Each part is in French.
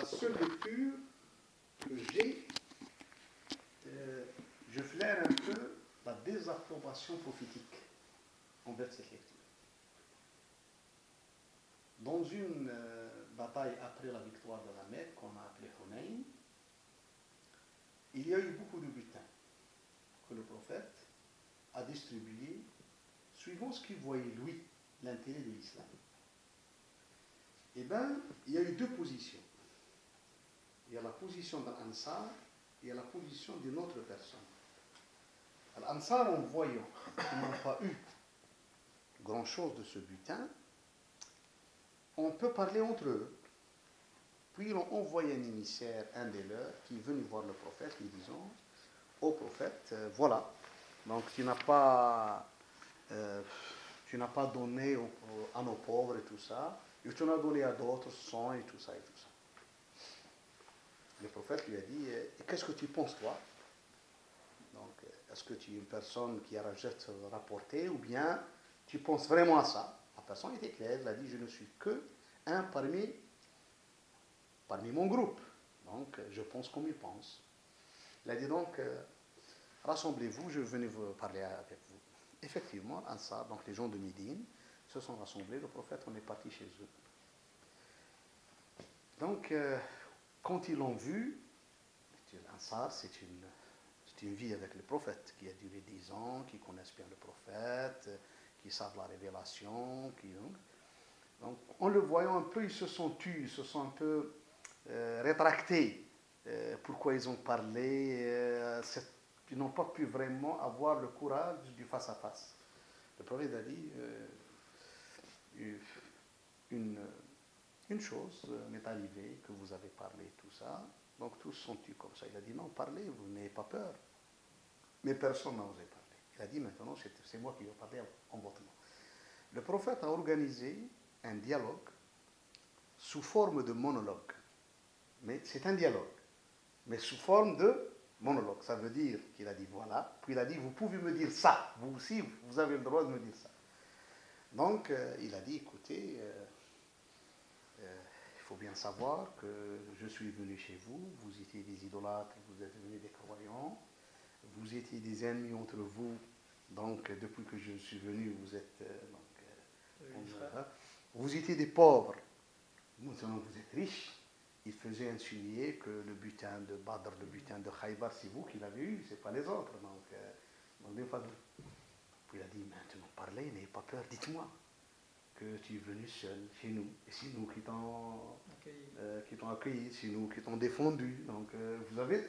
seule lecture que j'ai, je flaire un peu la désapprobation prophétique envers cette lecture. Dans une bataille après la victoire de la Mecque, qu'on a appelée Hunayn, il y a eu beaucoup de butins que le prophète a distribués suivant ce qu'il voyait, lui, l'intérêt de l'islam. Eh bien, il y a eu deux positions. Il y a la position de l'Ansar et il y a la position d'une autre personne. L'Ansar, en voyant qu'ils n'ont pas eu grand-chose de ce butin, on peut parler entre eux. Puis ils ont envoyé un émissaire, un des leurs, qui est venu voir le prophète, lui disant, ô prophète, voilà, donc tu n'as pas donné à nos pauvres et tout ça, et tu en as donné à d'autres sans et tout ça et tout ça. Le prophète lui a dit, qu'est-ce que tu penses toi? Donc, est-ce que tu es une personne qui a rejette rapporter ou bien tu penses vraiment à ça? La personne était claire, elle a dit, je ne suis que un parmi mon groupe. Donc, je pense comme il pense. Il a dit donc, rassemblez-vous, je venais vous parler avec vous. Effectivement, Ansar, donc les gens de Médine, se sont rassemblés, le prophète, on est parti chez eux. Donc, quand ils l'ont vu, Ansar, c'est une vie avec le prophète qui a duré 10 ans, qui connaissent bien le prophète, qui savent la révélation. Donc, en le voyant un peu, ils se sont tus, ils se sont un peu rétractés. Pourquoi ils ont parlé, ils n'ont pas pu vraiment avoir le courage du face-à-face. Le prophète a dit, une chose m'est arrivée, que vous avez parlé, tout ça. Donc tous sont tus comme ça. Il a dit, non, parlez, vous n'ayez pas peur. Mais personne n'a osé parler. Il a dit, maintenant, c'est moi qui vais parler en votre nom. Le prophète a organisé un dialogue sous forme de monologue. Mais c'est un dialogue, mais sous forme de monologue. Ça veut dire qu'il a dit voilà, puis il a dit vous pouvez me dire ça, vous aussi vous avez le droit de me dire ça. Donc il a dit écoutez, il faut bien savoir que je suis venu chez vous, vous étiez des idolâtres, vous êtes devenus des croyants, vous étiez des ennemis entre vous, donc depuis que je suis venu vous êtes vous étiez des pauvres, maintenant vous êtes riches. Il faisait insinuer que le butin de Badr, le butin de Khaybar, c'est vous qui l'avez eu, c'est pas les autres. Donc puis il a dit, maintenant parlez, n'ayez pas peur, dites-moi que tu es venu seul chez nous, et c'est nous qui t'ont accueilli, c'est nous qui t'ont défendu. Donc vous avez,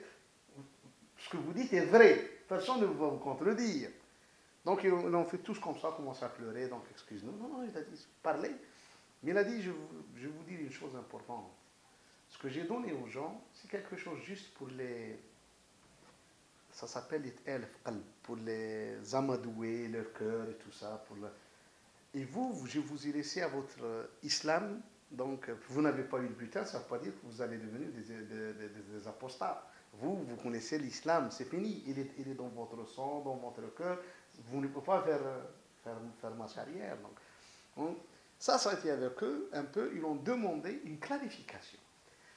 ce que vous dites est vrai, personne ne va vous contredire. Donc ils ont fait tous comme ça, commencé à pleurer, donc excuse-nous. Non, il a dit, parlez. Mais il a dit, je vous dis une chose importante. Ce que j'ai donné aux gens, c'est quelque chose juste pour les... Ça s'appelle les elf qalb, pour les amadouer, leur cœur et tout ça. Et vous, je vous ai laissé à votre islam, donc vous n'avez pas eu le butin, ça ne veut pas dire que vous allez devenir des apostats. Vous connaissez l'islam, c'est fini, il est dans votre sang, dans votre cœur, vous ne pouvez pas faire marche arrière. Donc, ça a été avec eux, un peu, ils ont demandé une clarification.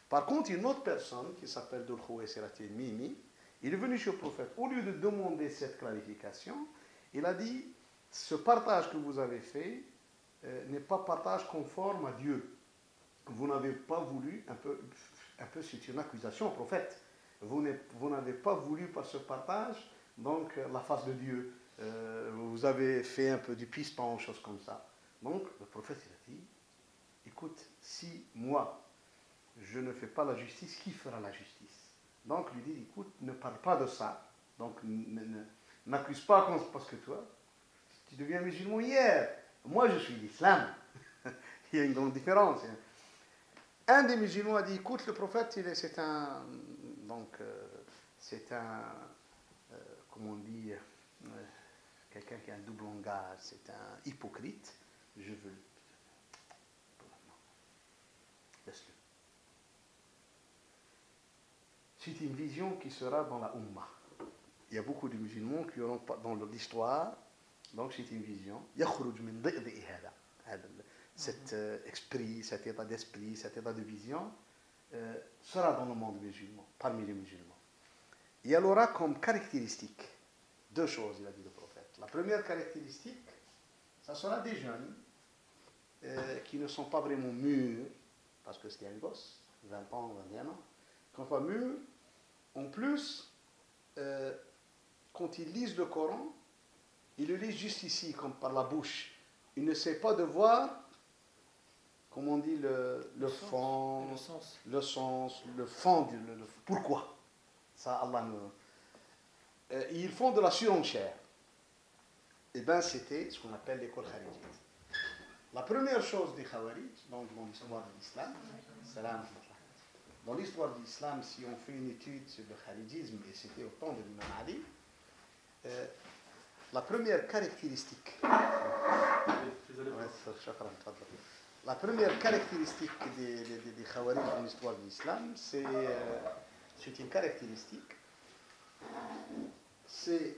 Par contre, une autre personne qui s'appelle Dhul Khuwaysirati Mimi, il est venu chez le prophète. Au lieu de demander cette clarification, il a dit, ce partage que vous avez fait n'est pas partage conforme à Dieu. Vous n'avez pas voulu, un peu c'est une accusation au prophète, vous n'avez pas voulu par ce partage, donc la face de Dieu. Vous avez fait un peu du piston, choses comme ça. Donc le prophète il a dit, écoute, si moi, je ne fais pas la justice, qui fera la justice? Donc lui dit, écoute, ne parle pas de ça. Donc n'accuse pas parce que toi, tu deviens musulman hier. Moi, je suis l'islam. Il y a une grande différence. Un des musulmans a dit, écoute, le prophète, c'est un, comment on dit, quelqu'un qui a un double langage, c'est un hypocrite. Je veux... Non, laisse-le. C'est une vision qui sera dans la Ummah. Il y a beaucoup de musulmans qui auront dans l'histoire, donc c'est une vision. Cet esprit, cet état d'esprit, cet état de vision, sera dans le monde musulman, parmi les musulmans. Et elle aura comme caractéristique deux choses, il a dit le prophète. La première caractéristique, ça sera des jeunes qui ne sont pas vraiment mûrs, parce que c'était un gosse, 20 ans, 21 ans, qui ne sont pas mûrs. En plus, quand ils lisent le Coran, ils le lisent juste ici, comme par la bouche. Ils ne savent pas de voir, comme on dit, le fond, le sens, le fond, pourquoi. Ça, Allah nous... ils font de la surenchère. Et bien, c'était ce qu'on appelle l'école kharijite. La première chose des Khawarij, donc dans l'histoire de l'islam, dans l'histoire de l'islam, si on fait une étude sur le kharijisme, et c'était au temps de l'imam Ali, la première caractéristique, la première caractéristique des Khawarij dans l'histoire de l'islam, c'est une caractéristique, c'est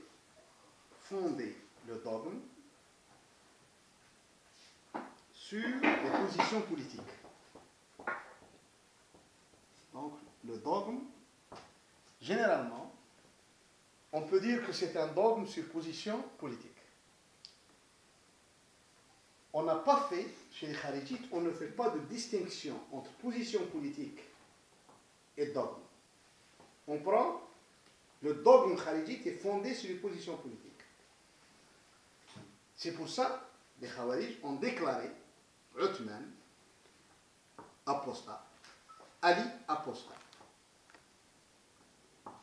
fonder le dogme sur les positions politiques. Donc, le dogme, généralement, on peut dire que c'est un dogme sur position politique. On n'a pas fait, chez les Kharijites, on ne fait pas de distinction entre position politique et dogme. On prend, le dogme Kharijite est fondé sur les positions politiques. C'est pour ça que les Khawarij ont déclaré Uthman apostat, Ali apostat.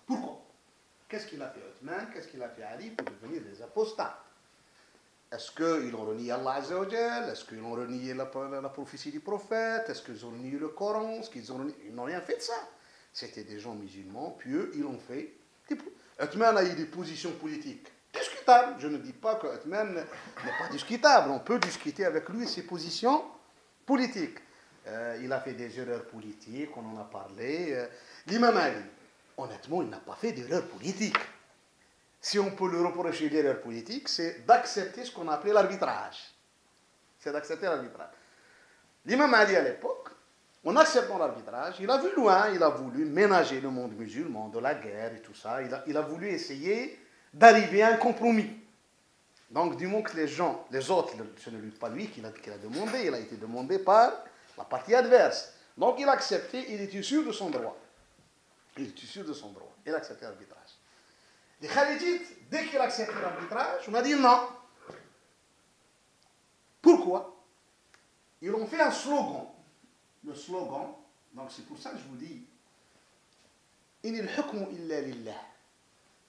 Pourquoi? Qu'est-ce qu'il a fait Uthman? Qu'est-ce qu'il a fait Ali pour devenir des apostats? Est-ce qu'ils ont renié Allah Azza wa Jal? Est-ce qu'ils ont renié la prophétie du prophète? Est-ce qu'ils ont renié le Coran? Ils n'ont rien fait de ça. C'était des gens musulmans, pieux, ils l'ont fait. Uthman a eu des positions politiques discutables. Je ne dis pas que Uthman n'est pas discutable. On peut discuter avec lui ses positions politiques. Il a fait des erreurs politiques, on en a parlé. L'imam Ali, honnêtement, il n'a pas fait d'erreur politique. Si on peut le reprocher d'erreur politique, c'est d'accepter ce qu'on appelait l'arbitrage. C'est d'accepter l'arbitrage. L'imam Ali, à l'époque, en acceptant l'arbitrage, il a vu loin, il a voulu ménager le monde musulman de la guerre et tout ça. Il a voulu essayer d'arriver à un compromis. Donc, du moment que les autres, ce n'est pas lui qui l'a demandé, il a été demandé par la partie adverse. Donc, il a accepté, il était sûr de son droit. Il était sûr de son droit. Il a accepté l'arbitrage. Les Kharijites, dès qu'il a accepté l'arbitrage, on a dit non. Pourquoi? Ils ont fait un slogan. Le slogan, donc c'est pour ça que je vous dis Inil hukmu illa lillah.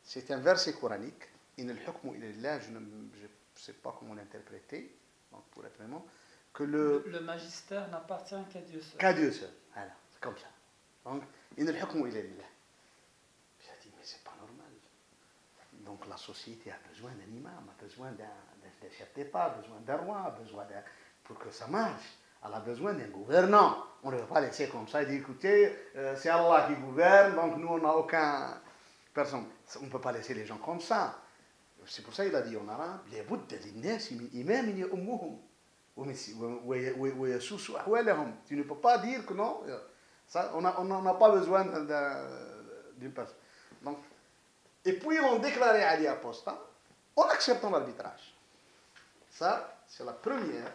C'est un verset coranique. Inil hukmu illa lillah, je ne sais pas comment l'interpréter, donc pour être vraiment, que le magistère n'appartient qu'à Dieu seul. Qu'à Dieu seul. Voilà, c'est comme ça. Donc, Inil hukmu illa lillah. J'ai dit, mais c'est pas normal. Donc la société a besoin d'un imam, a besoin d'un chef d'État, a besoin d'un roi, a besoin pour que ça marche. Elle a besoin d'un gouvernant. On ne va pas laisser comme ça et dire, écoutez, c'est Allah qui gouverne, donc nous, on n'a aucun... personne. On ne peut pas laisser les gens comme ça. C'est pour ça qu'il a dit en arabe, tu ne peux pas dire que non. Ça, on n'a pas besoin d'une personne. Donc, et puis, on déclarait Ali apostat en acceptant l'arbitrage. Ça, c'est la première.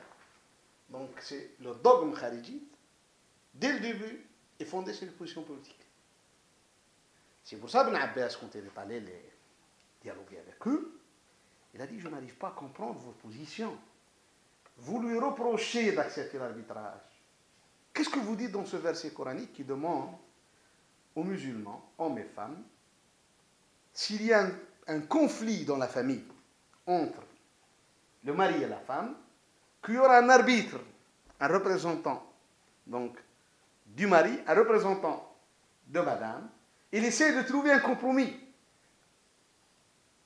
Donc, c'est le dogme kharijite, dès le début, est fondé sur les positions politiques. C'est pour ça que Ibn Abbas, quand il est allé les dialoguer avec eux, il a dit, je n'arrive pas à comprendre vos positions. Vous lui reprochez d'accepter l'arbitrage. Qu'est-ce que vous dites dans ce verset coranique qui demande aux musulmans, hommes et femmes, s'il y a un conflit dans la famille entre le mari et la femme, qu'il y aura un arbitre, un représentant donc, du mari, un représentant de madame, il essaie de trouver un compromis.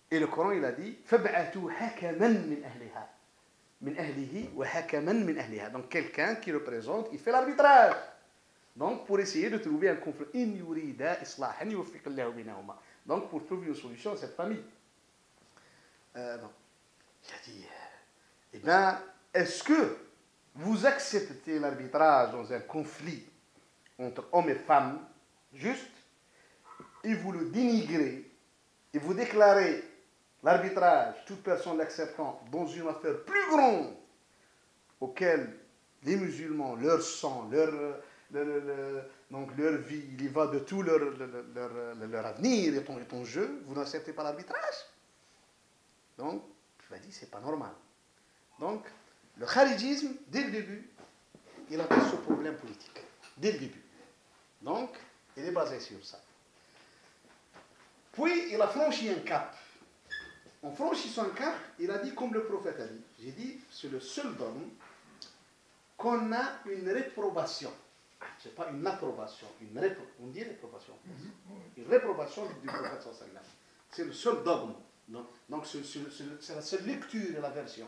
Et le Coran, il a dit فَبْعَثُوا حَكَمًا مِنْ أَهْلِهَا مِنْ أَهْلِهِ وَحَكَمًا مِنْ أَهْلِهَا. Donc quelqu'un qui représente, il fait l'arbitrage. Donc pour essayer de trouver un compromis. إِنْ يُرِيدَ إِصْلَاحًا يُوفِّقِ اللَّهُ بَيْنَهُمَا. Donc pour trouver une solution à cette famille. Il a dit, eh bien, est-ce que vous acceptez l'arbitrage dans un conflit entre hommes et femmes, juste, et vous le dénigrez, et vous déclarez l'arbitrage, toute personne l'acceptant, dans une affaire plus grande, auquel les musulmans, leur sang, donc leur vie, il y va de tout leur avenir et ton jeu, vous n'acceptez pas l'arbitrage. Donc, tu m'as dit, c'est pas normal. Donc, le kharijisme, dès le début, il a ce problème politique. Dès le début. Donc, il est basé sur ça. Puis, il a franchi un cap. En franchissant un cap, il a dit, comme le prophète a dit, j'ai dit, c'est le seul dogme qu'on a une réprobation. Ce n'est pas une approbation, on dit réprobation. Une réprobation du prophète sallallahu alayhi wa sallam. C'est le seul dogme. Donc c'est la seule lecture et la version.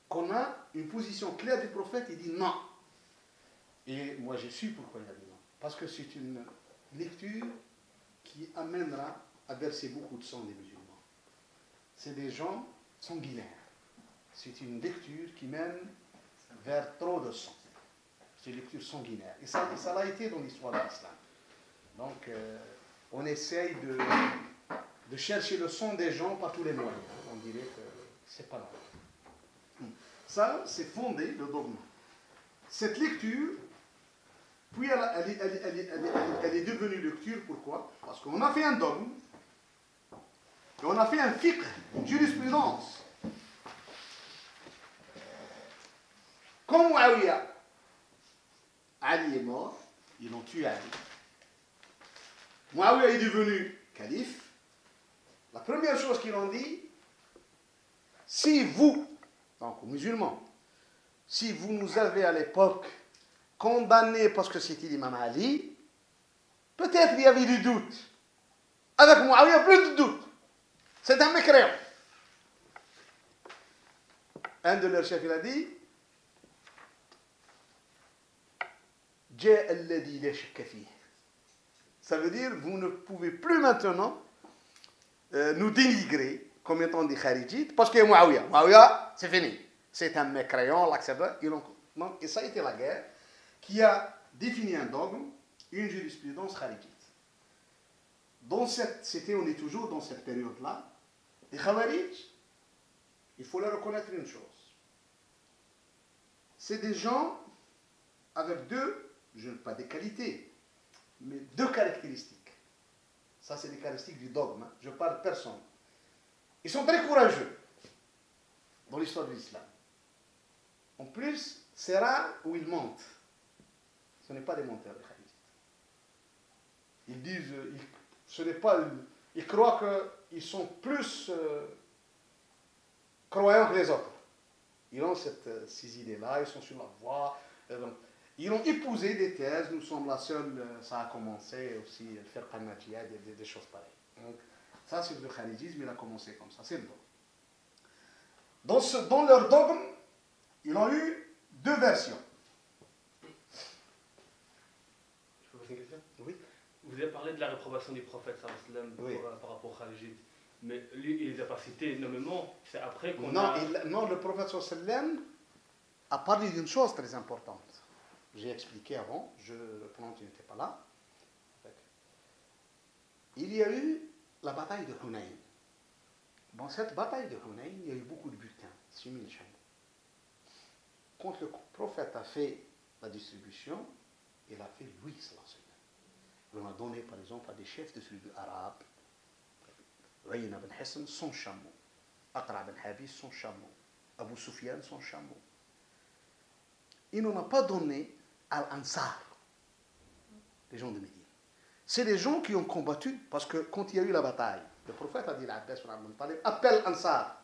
Qu'on a une position claire du prophète, il dit non. Et moi je suis pourquoi il a dit non. Parce que c'est une lecture qui amènera à verser beaucoup de sang des musulmans. C'est des gens sanguinaires. C'est une lecture qui mène vers trop de sang. C'est une lecture sanguinaire. Et ça l'a été dans l'histoire de l'islam. Donc, on essaye de chercher le sang des gens par tous les moyens. On dirait que c'est pas normal. Ça, c'est fondé, le dogme. Cette lecture, puis elle est devenue lecture, pourquoi? Parce qu'on a fait un dogme, et on a fait un fiqh, une jurisprudence. Comme Muawiyah, Ali est mort, ils ont tué Ali. Muawiyah est devenu calife. La première chose qu'ils ont dit, si vous, donc aux musulmans, si vous nous avez à l'époque condamnés parce que c'était l'imam Ali, peut-être il y avait du doute. Avec Muawiyah, plus de doute. C'est un mécréant. Un de leurs chefs, il a dit, ça veut dire, vous ne pouvez plus maintenant nous dénigrer comme étant des kharijites, parce que Muawiyah. Muawiyah, c'est fini. C'est un mécréant, l'accepte. Et ça a été la guerre qui a défini un dogme, une jurisprudence kharijite. On est toujours dans cette période-là. Les khawarij, il faut leur reconnaître une chose. C'est des gens avec pas des qualités, mais deux caractéristiques. Ça, c'est des caractéristiques du dogme. Je parle de personne. Ils sont très courageux dans l'histoire de l'islam. En plus, c'est rare où ils mentent. Ce n'est pas des menteurs, les khawarij. Ils disent, ils croient qu'ils sont plus croyants que les autres. Ils ont ces idées-là, ils sont sur la voie. Ils ont épousé des thèses, nous sommes la seule, ça a commencé aussi, le Firqa Najiyya, des choses pareilles. Donc, ça, c'est le kharijisme, il a commencé comme ça, c'est le dogme. Dans leur dogme, ils ont eu deux versions. Je peux poser une question? Oui. Vous avez parlé de la réprobation du prophète sallam oui. par rapport au kharijite. Mais lui, il les a pas cités nommément, c'est après qu'on Non, le prophète sallam a parlé d'une chose très importante. J'ai expliqué avant, pendant que tu n'étais pas là. Il y a eu la bataille de Hunayn. Dans cette bataille de Hunayn, il y a eu beaucoup de bulletins, 6000 chaînes. Quand le prophète a fait la distribution, il a fait lui, il en a donné par exemple à des chefs de tribus arabes, Rayna ben Hassan, son chameau, Aqra ben Habis, son chameau, Abu Sufyan, son chameau. Il n'en a pas donné à l'Ansar, les gens de Médine. C'est les gens qui ont combattu, parce que quand il y a eu la bataille, le prophète a dit à l'Abbas, appelle Ansar.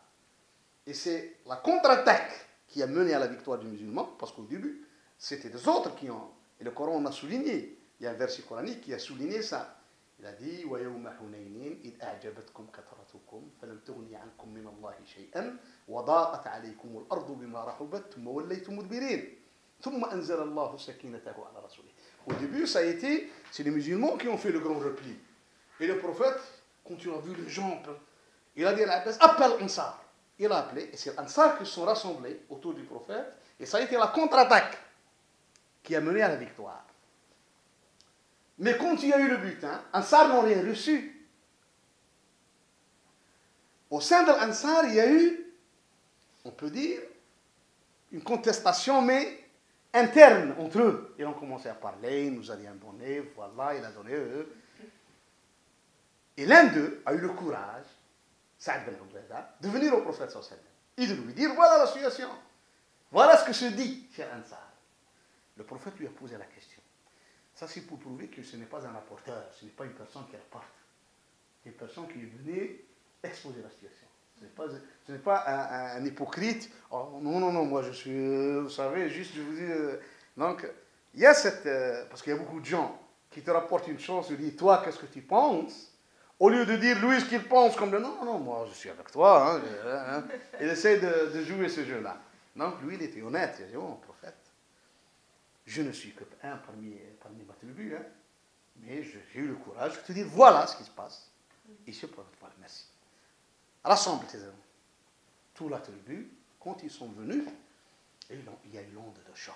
Et c'est la contre-attaque qui a mené à la victoire du musulman, parce qu'au début, c'était des autres qui ont... Et le Coran a souligné, il y a un verset coranique qui a souligné ça. Il a dit وَيَوْمَ حُنَيْنٍ إِذْ أَعْجَبَتْكُمْ كَثْرَتُكُمْ فَلَمْ تُغْنِ عَنْكُمْ مِنَ اللَّهِ شَيْئًا وَضَاقَتْ عَلَيْكُمُ الْأَرْضُ بِمَا رَحُبَتْ ثُمَّ وَلَّيْتُمْ مُدْبِرِينَ ثُمَّ أَنزَلَ اللَّهُ سَكِينَتَهُ عَلَى رَسُولِهِ. Au début, ça a été, c'est les musulmans qui ont fait le grand repli. Et le prophète, quand il a vu les gens, il a dit à l'Abbas, appelle Ansar. Il a appelé, et c'est Ansar qui se sont rassemblés autour du prophète, et ça a été la contre-attaque qui a mené à la victoire. Mais quand il y a eu le butin, Ansar n'ont rien reçu. Au sein de l'Ansar, il y a eu, on peut dire, une contestation, mais interne entre eux. Ils ont commencé à parler, il nous a rien donné, voilà, il a donné eux. Et l'un d'eux a eu le courage, Saad ben Ubaida, de venir au prophète sallallahu alayhi wa sallam et de lui dire, voilà la situation, voilà ce que se dit chez Ansar. Le prophète lui a posé la question. Ça, c'est pour prouver que ce n'est pas un rapporteur, ce n'est pas une personne qui rapporte. C'est une personne qui est venue exposer la situation. Ce n'est pas un hypocrite. Oh, non, non, non, moi je suis, vous savez, juste je vous dis. Donc, il y a cette. Parce qu'il y a beaucoup de gens qui te rapportent une chose, ils disent, toi, qu'est-ce que tu penses? Au lieu de dire, lui, ce qu'il pense, comme le. Non, non, moi je suis avec toi. Hein. Il essaie de jouer ce jeu-là. Donc, lui, il était honnête. Il a dit, oh, prophète, je ne suis que un parmi ma tribu, hein, mais j'ai eu le courage de te dire, voilà ce qui se passe. Et ce prophète, voilà, merci. Rassemble tes amis. Toute la tribu, quand ils sont venus, il y a une onde de choc.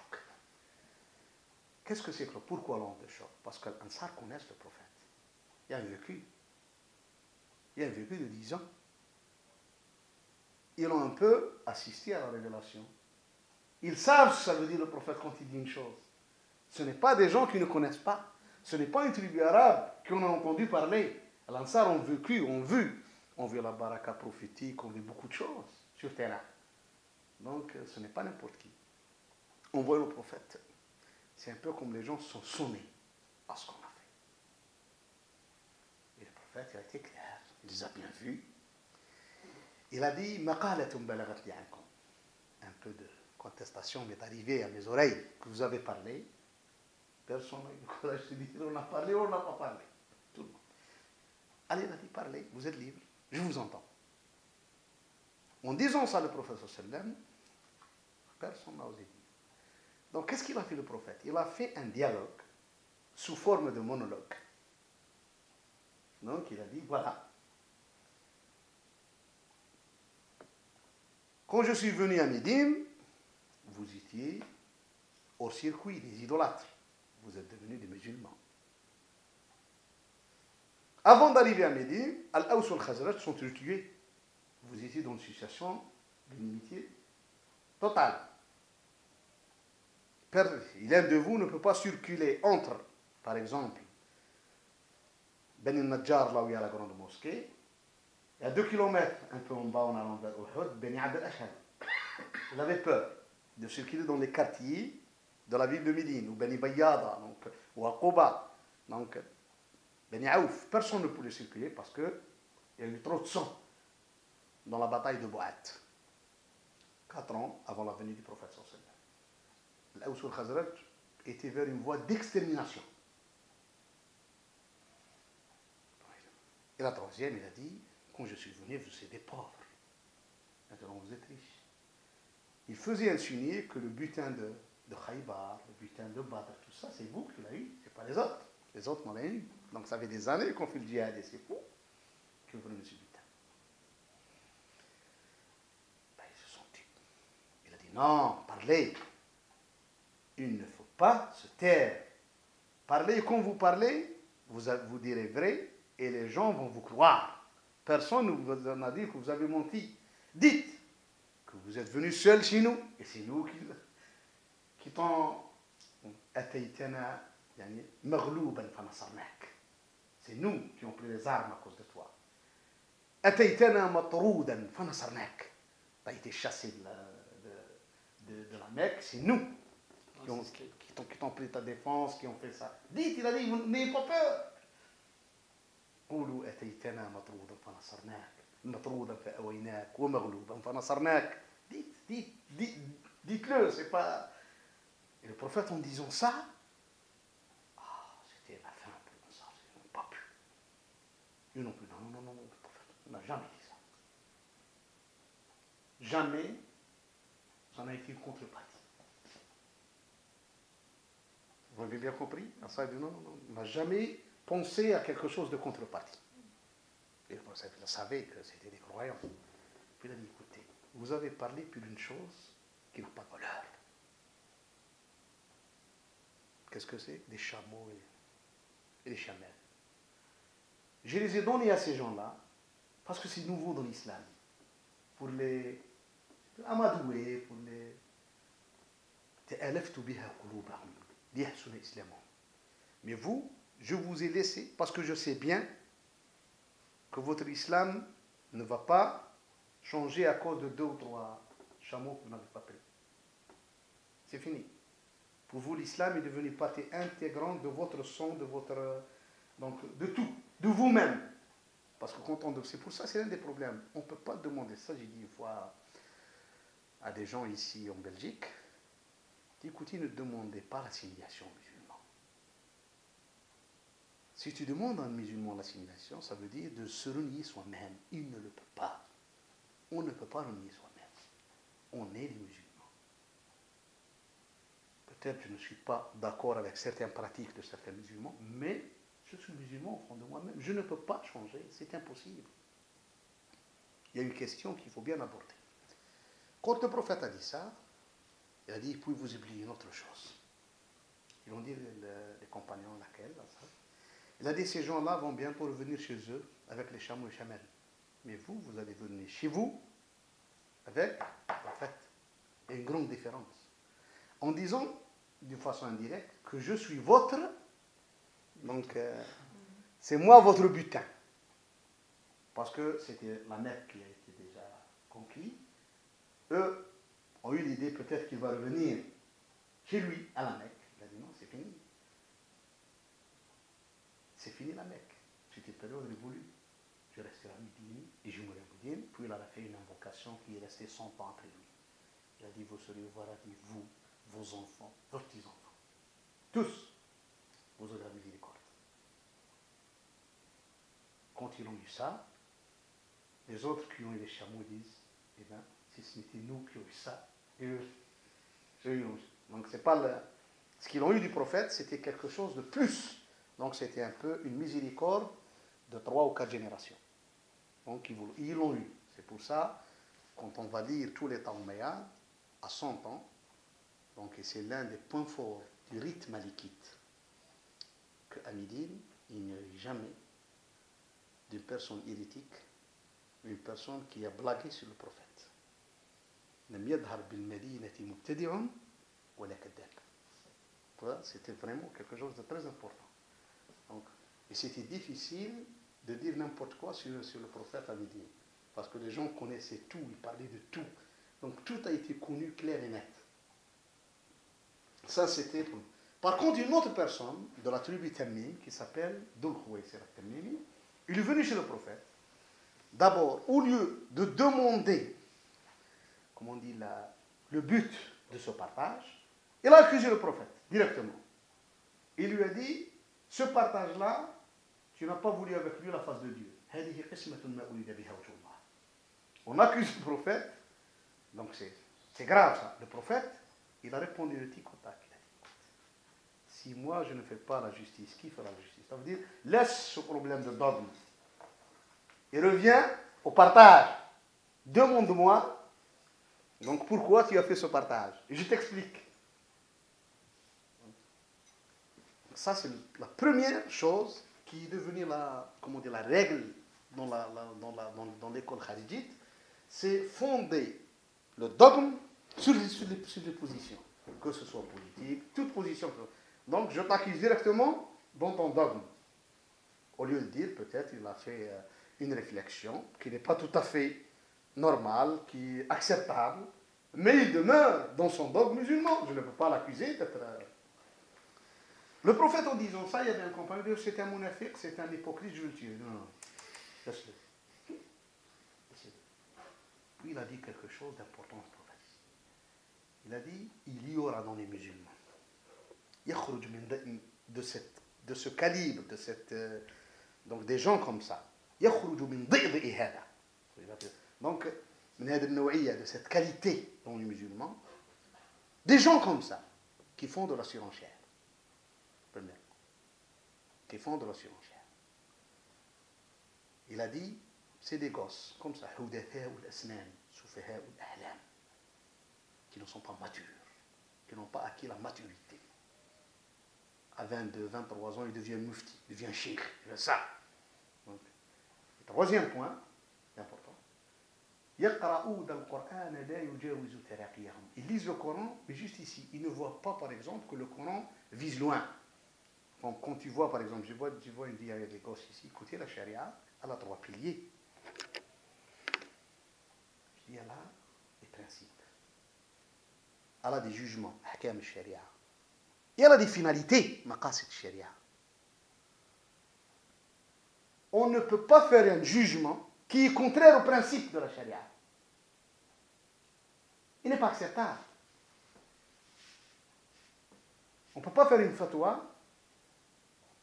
Qu'est-ce que c'est que pourquoi l'onde de choc? Parce que les Ansar connaissent le prophète. Il y a un vécu. Il y a un vécu de 10 ans. Ils ont un peu assisté à la révélation. Ils savent ce que ça veut dire le prophète quand il dit une chose. Ce n'est pas des gens qui ne connaissent pas. Ce n'est pas une tribu arabe qu'on a entendu parler. Les Ansar ont vécu, ont vu. On veut la baraka prophétique, on veut beaucoup de choses sur terrain. Donc, ce n'est pas n'importe qui. On voit le prophète. C'est un peu comme les gens sont sonnés à ce qu'on a fait. Et le prophète, il a été clair. Il les a bien vus. Il a dit, maqalatum balagat li'ankum. Un peu de contestation m'est arrivée à mes oreilles que vous avez parlé. Personne n'a eu le courage de dire, on a parlé ou on n'a pas parlé. Tout le monde. Allez, il a dit, parlez, vous êtes libre. Je vous entends. En disant ça, le prophète sallam, personne n'a osé dire. Donc, qu'est-ce qu'il a fait le prophète? Il a fait un dialogue sous forme de monologue. Donc, il a dit, voilà. Quand je suis venu à Médine, vous étiez hors circuit, des idolâtres. Vous êtes devenus des musulmans. Avant d'arriver à Médine, Al-Aws et Al-Khazraj sont tués. Vous étiez dans une situation d'inimitié totale. L'un de vous ne peut pas circuler entre, par exemple, Ben el-Najjar, là où il y a la grande mosquée, et à 2 kilomètres, un peu en bas, en allant vers Uhud, Ben Abd al-Ashhal. Il avait peur de circuler dans les quartiers de la ville de Médine, ou Beni Bayyada, ou à Quba. Donc, Beni Aouf, personne ne pouvait circuler parce qu'il y a eu trop de sang dans la bataille de Boat. 4 ans avant la venue du prophète sallallahu alayhi wa sallam. L'Aous al-Khazraj était vers une voie d'extermination. Et la troisième, il a dit, quand je suis venu, vous êtes des pauvres. Maintenant, vous êtes riches. Il faisait insinuer que le butin de Khaybar, le butin de Badr, tout ça, c'est vous qui l'avez eu, c'est pas les autres. Les autres n'ont rien eu. Donc ça fait des années qu'on fait le djihad et c'est vous que vous prenez ce butin. Ben, ils se sont tus. Il a dit non, parlez. Il ne faut pas se taire. Parlez, quand vous parlez, vous direz vrai et les gens vont vous croire. Personne ne vous en a dit que vous avez menti. Dites que vous êtes venus seuls chez nous et c'est nous qui t'ont ataytana yani maghlouban fanasarnak. C'est nous qui avons pris les armes à cause de toi. Ataytana matroudan fanasarnak. Tu as été chassé de la Mecque, c'est nous qui t'ont pris ta défense, qui ont fait ça. Dites, il a dit, n'ayez pas peur. قولوا أتيتنا مطرودا فنصرناك مطرودا فأويناك ومغلوبا فنصرناك. Dites-le, c'est pas. Et le prophète, en disant ça, c'était la fin pour les Ansar. Ils n'ont pas pu. Ils n'ont plus. Non, le prophète n'a jamais dit ça. Jamais, ça n'a été une contrepartie. Vous avez bien compris? Ansar dit non, on n'a jamais pensé à quelque chose de contrepartie. Et le prophète savait que c'était des croyants. Puis il a dit, écoutez, vous avez parlé plus d'une chose qui n'a pas de valeur. Qu'est-ce que c'est? Des chameaux. et les chamelles. Je les ai donnés à ces gens-là parce que c'est nouveau dans l'islam. Pour les amadoués, pour les... Mais vous, je vous ai laissé parce que je sais bien que votre islam ne va pas changer à cause de 2 ou 3 chameaux que vous n'avez pas pris. C'est fini. Pour vous, l'islam est devenu partie intégrante de votre sang, de votre... donc, de tout, de vous-même. Parce que quand on... C'est pour ça, c'est l'un des problèmes. On ne peut pas demander ça. J'ai dit une fois à des gens ici en Belgique, écoutez, ne demandez pas l'assimilation musulmane. Si tu demandes à un musulman l'assimilation, ça veut dire de se renier soi-même. Il ne le peut pas. On ne peut pas renier soi-même. On est des musulmans. Peut-être que je ne suis pas d'accord avec certaines pratiques de certains musulmans, mais je suis musulman au fond de moi-même. Je ne peux pas changer, c'est impossible. Il y a une question qu'il faut bien aborder. Quand le prophète a dit ça, il a dit, puis vous oubliez une autre chose. Ils ont dit, les compagnons, laquelle, il a dit, ces gens-là vont bientôt revenir chez eux avec les chameaux et les chamelles. Mais vous, vous allez venir chez vous avec le prophète. Il y a une grande différence. En disant, d'une façon indirecte, que je suis votre, donc c'est moi votre butin. Parce que c'était la Mecque qui a été déjà conquise. Eux ont eu l'idée peut-être qu'il va revenir chez lui à la Mecque. Il a dit non, c'est fini. C'est fini la Mecque. C'était une période révolue. Je resterai à Médine et je mourrai à Médine. Puis il a fait une invocation qui est restée 100 ans après lui. Il a dit, vous serez au paradis, vous, vos enfants, vos petits-enfants. Tous, vous aurez la miséricorde. Quand ils ont eu ça, les autres qui ont eu les chameaux disent, eh bien, si ce n'était nous qui avons eu ça, et eux, donc c'est pas le... Ce qu'ils ont eu du prophète, c'était quelque chose de plus. Donc c'était un peu une miséricorde de 3 ou 4 générations. Donc ils l'ont eu. C'est pour ça, quand on va lire tous les Tawmiyat, à 100 ans, donc et c'est l'un des points forts du rite malikite, qu'à Médine, il n'y a eu jamais d'une personne hérétique, une personne qui a blagué sur le prophète. C'était vraiment quelque chose de très important. Donc, et c'était difficile de dire n'importe quoi sur le prophète à Médine, parce que les gens connaissaient tout, ils parlaient de tout. Donc tout a été connu clair et net. Ça c'était... Par contre, une autre personne de la tribu Tamim, qui s'appelle Dhul Khuwaysir al-Tamimi, il est venu chez le prophète. D'abord, au lieu de demander, comme on dit, le but de ce partage, il a accusé le prophète directement. Il lui a dit, ce partage-là, tu n'as pas voulu avec lui la face de Dieu. On accuse le prophète, donc c'est grave ça. Le prophète, il a répondu le tic au tac. Il a dit, si moi je ne fais pas la justice, qui fera la justice? Ça veut dire, laisse ce problème de dogme. Et reviens au partage. Demande-moi, donc pourquoi tu as fait ce partage? Et je t'explique. Ça, c'est la première chose qui est devenue la règle dans l'école kharijite, c'est fonder le dogme sur les positions, que ce soit politique, toute position. Donc, je t'accuse directement dans ton dogme. Au lieu de dire, peut-être, il a fait une réflexion qui n'est pas tout à fait normale, qui est acceptable, mais il demeure dans son dogme musulman. Je ne peux pas l'accuser d'être... Le prophète, en disant ça, il y avait un compagnon qui dit, c'est un monafique, c'est un hypocrite, je veux le tuer. Non, non, laisse-le. Puis il a dit quelque chose d'important, ce prophète. Il a dit, il y aura dans les musulmans, de ce calibre, donc des gens comme ça, donc de cette qualité dans les musulmans, des gens comme ça, qui font de la surenchère. Premièrement, qui font de la surenchère. Il a dit, c'est des gosses, comme ça, qui ne sont pas matures, qui n'ont pas acquis la maturité. à 22, 23 ans, il devient mufti, il devient cheikh, il fait ça. Donc, troisième point, important. Ils lisent le Coran, mais juste ici. Ils ne voient pas, par exemple, que le Coran vise loin. Donc, quand tu vois, par exemple, je vois une vie avec les gosses ici, écoutez, la charia, elle a 3 piliers. Je dis, elle a des principes. Elle a des jugements, ahkam al-sharia. Et elle a des finalités, maqasid al-sharia. On ne peut pas faire un jugement qui est contraire au principe de la charia. Il n'est pas acceptable. On ne peut pas faire une fatwa.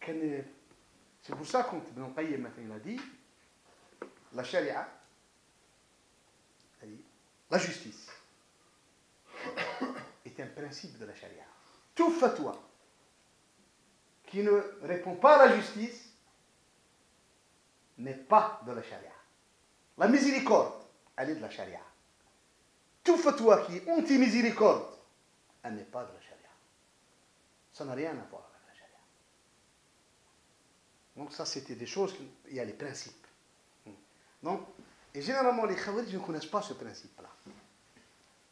C'est pour ça quand Ibn Qayyim a dit, la charia, la justice, est un principe de la charia. Tout fatwa qui ne répond pas à la justice n'est pas de la charia. La miséricorde, elle est de la charia. Tout fatwa qui est anti-miséricorde, elle n'est pas de la charia. Ça n'a rien à voir avec la charia. Donc ça, c'était des choses, il y a les principes. Donc, et généralement, les khawarij ne connaissent pas ce principe-là.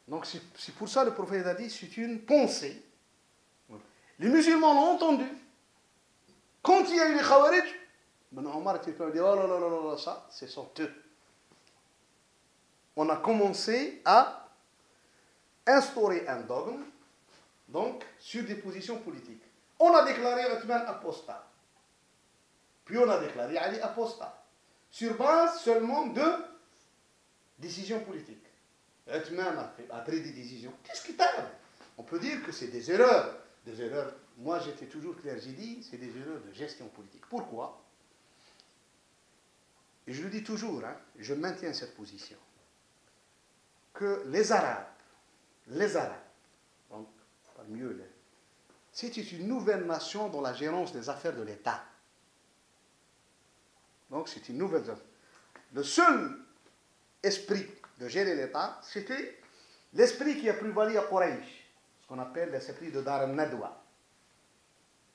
Donc c'est pour ça que le prophète a dit, c'est une pensée. Les musulmans l'ont entendu. Quand il y a eu les khawarij, Ibn Omar était dit, oh là là là là, ça, c'est honteux. On a commencé à instaurer un dogme, donc, sur des positions politiques. On a déclaré Uthman apostat. Puis on a déclaré Ali apostat. Sur base seulement de décisions politiques. Uthman a pris des décisions discutables. On peut dire que c'est des erreurs. Des erreurs. Moi, j'étais toujours clair, j'ai dit, c'est des erreurs de gestion politique. Pourquoi? Et je le dis toujours, hein, je maintiens cette position. Que les Arabes, donc, pas mieux, c'était une nouvelle nation dans la gérance des affaires de l'État. Donc, c'est une nouvelle. Le seul esprit de gérer l'État, c'était l'esprit qui a prévalu à Quraysh, ce qu'on appelle l'esprit de Dar al-Nadwa.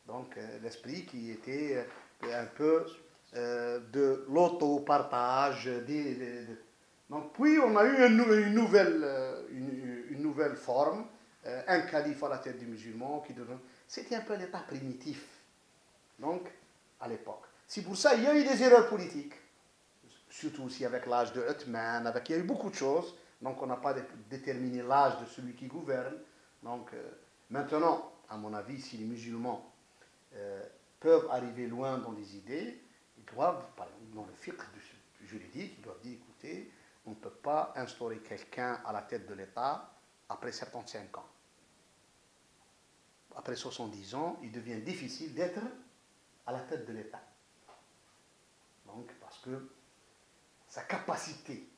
Donc, l'esprit qui était un peu de l'auto-partage. Donc, puis, on a eu une nouvelle forme, un calife à la tête des musulmans. C'était un peu l'État primitif, donc, à l'époque. C'est pour ça qu'il y a eu des erreurs politiques, surtout aussi avec l'âge de Uthman, il y a eu beaucoup de choses, donc on n'a pas déterminé l'âge de celui qui gouverne. Donc, maintenant, à mon avis, si les musulmans peuvent arriver loin dans les idées, ils doivent, par exemple, dans le fiqh juridique, ils doivent dire, écoutez, on ne peut pas instaurer quelqu'un à la tête de l'État après 75 ans. Après 70 ans, il devient difficile d'être à la tête de l'État. Donc, parce que sa capacité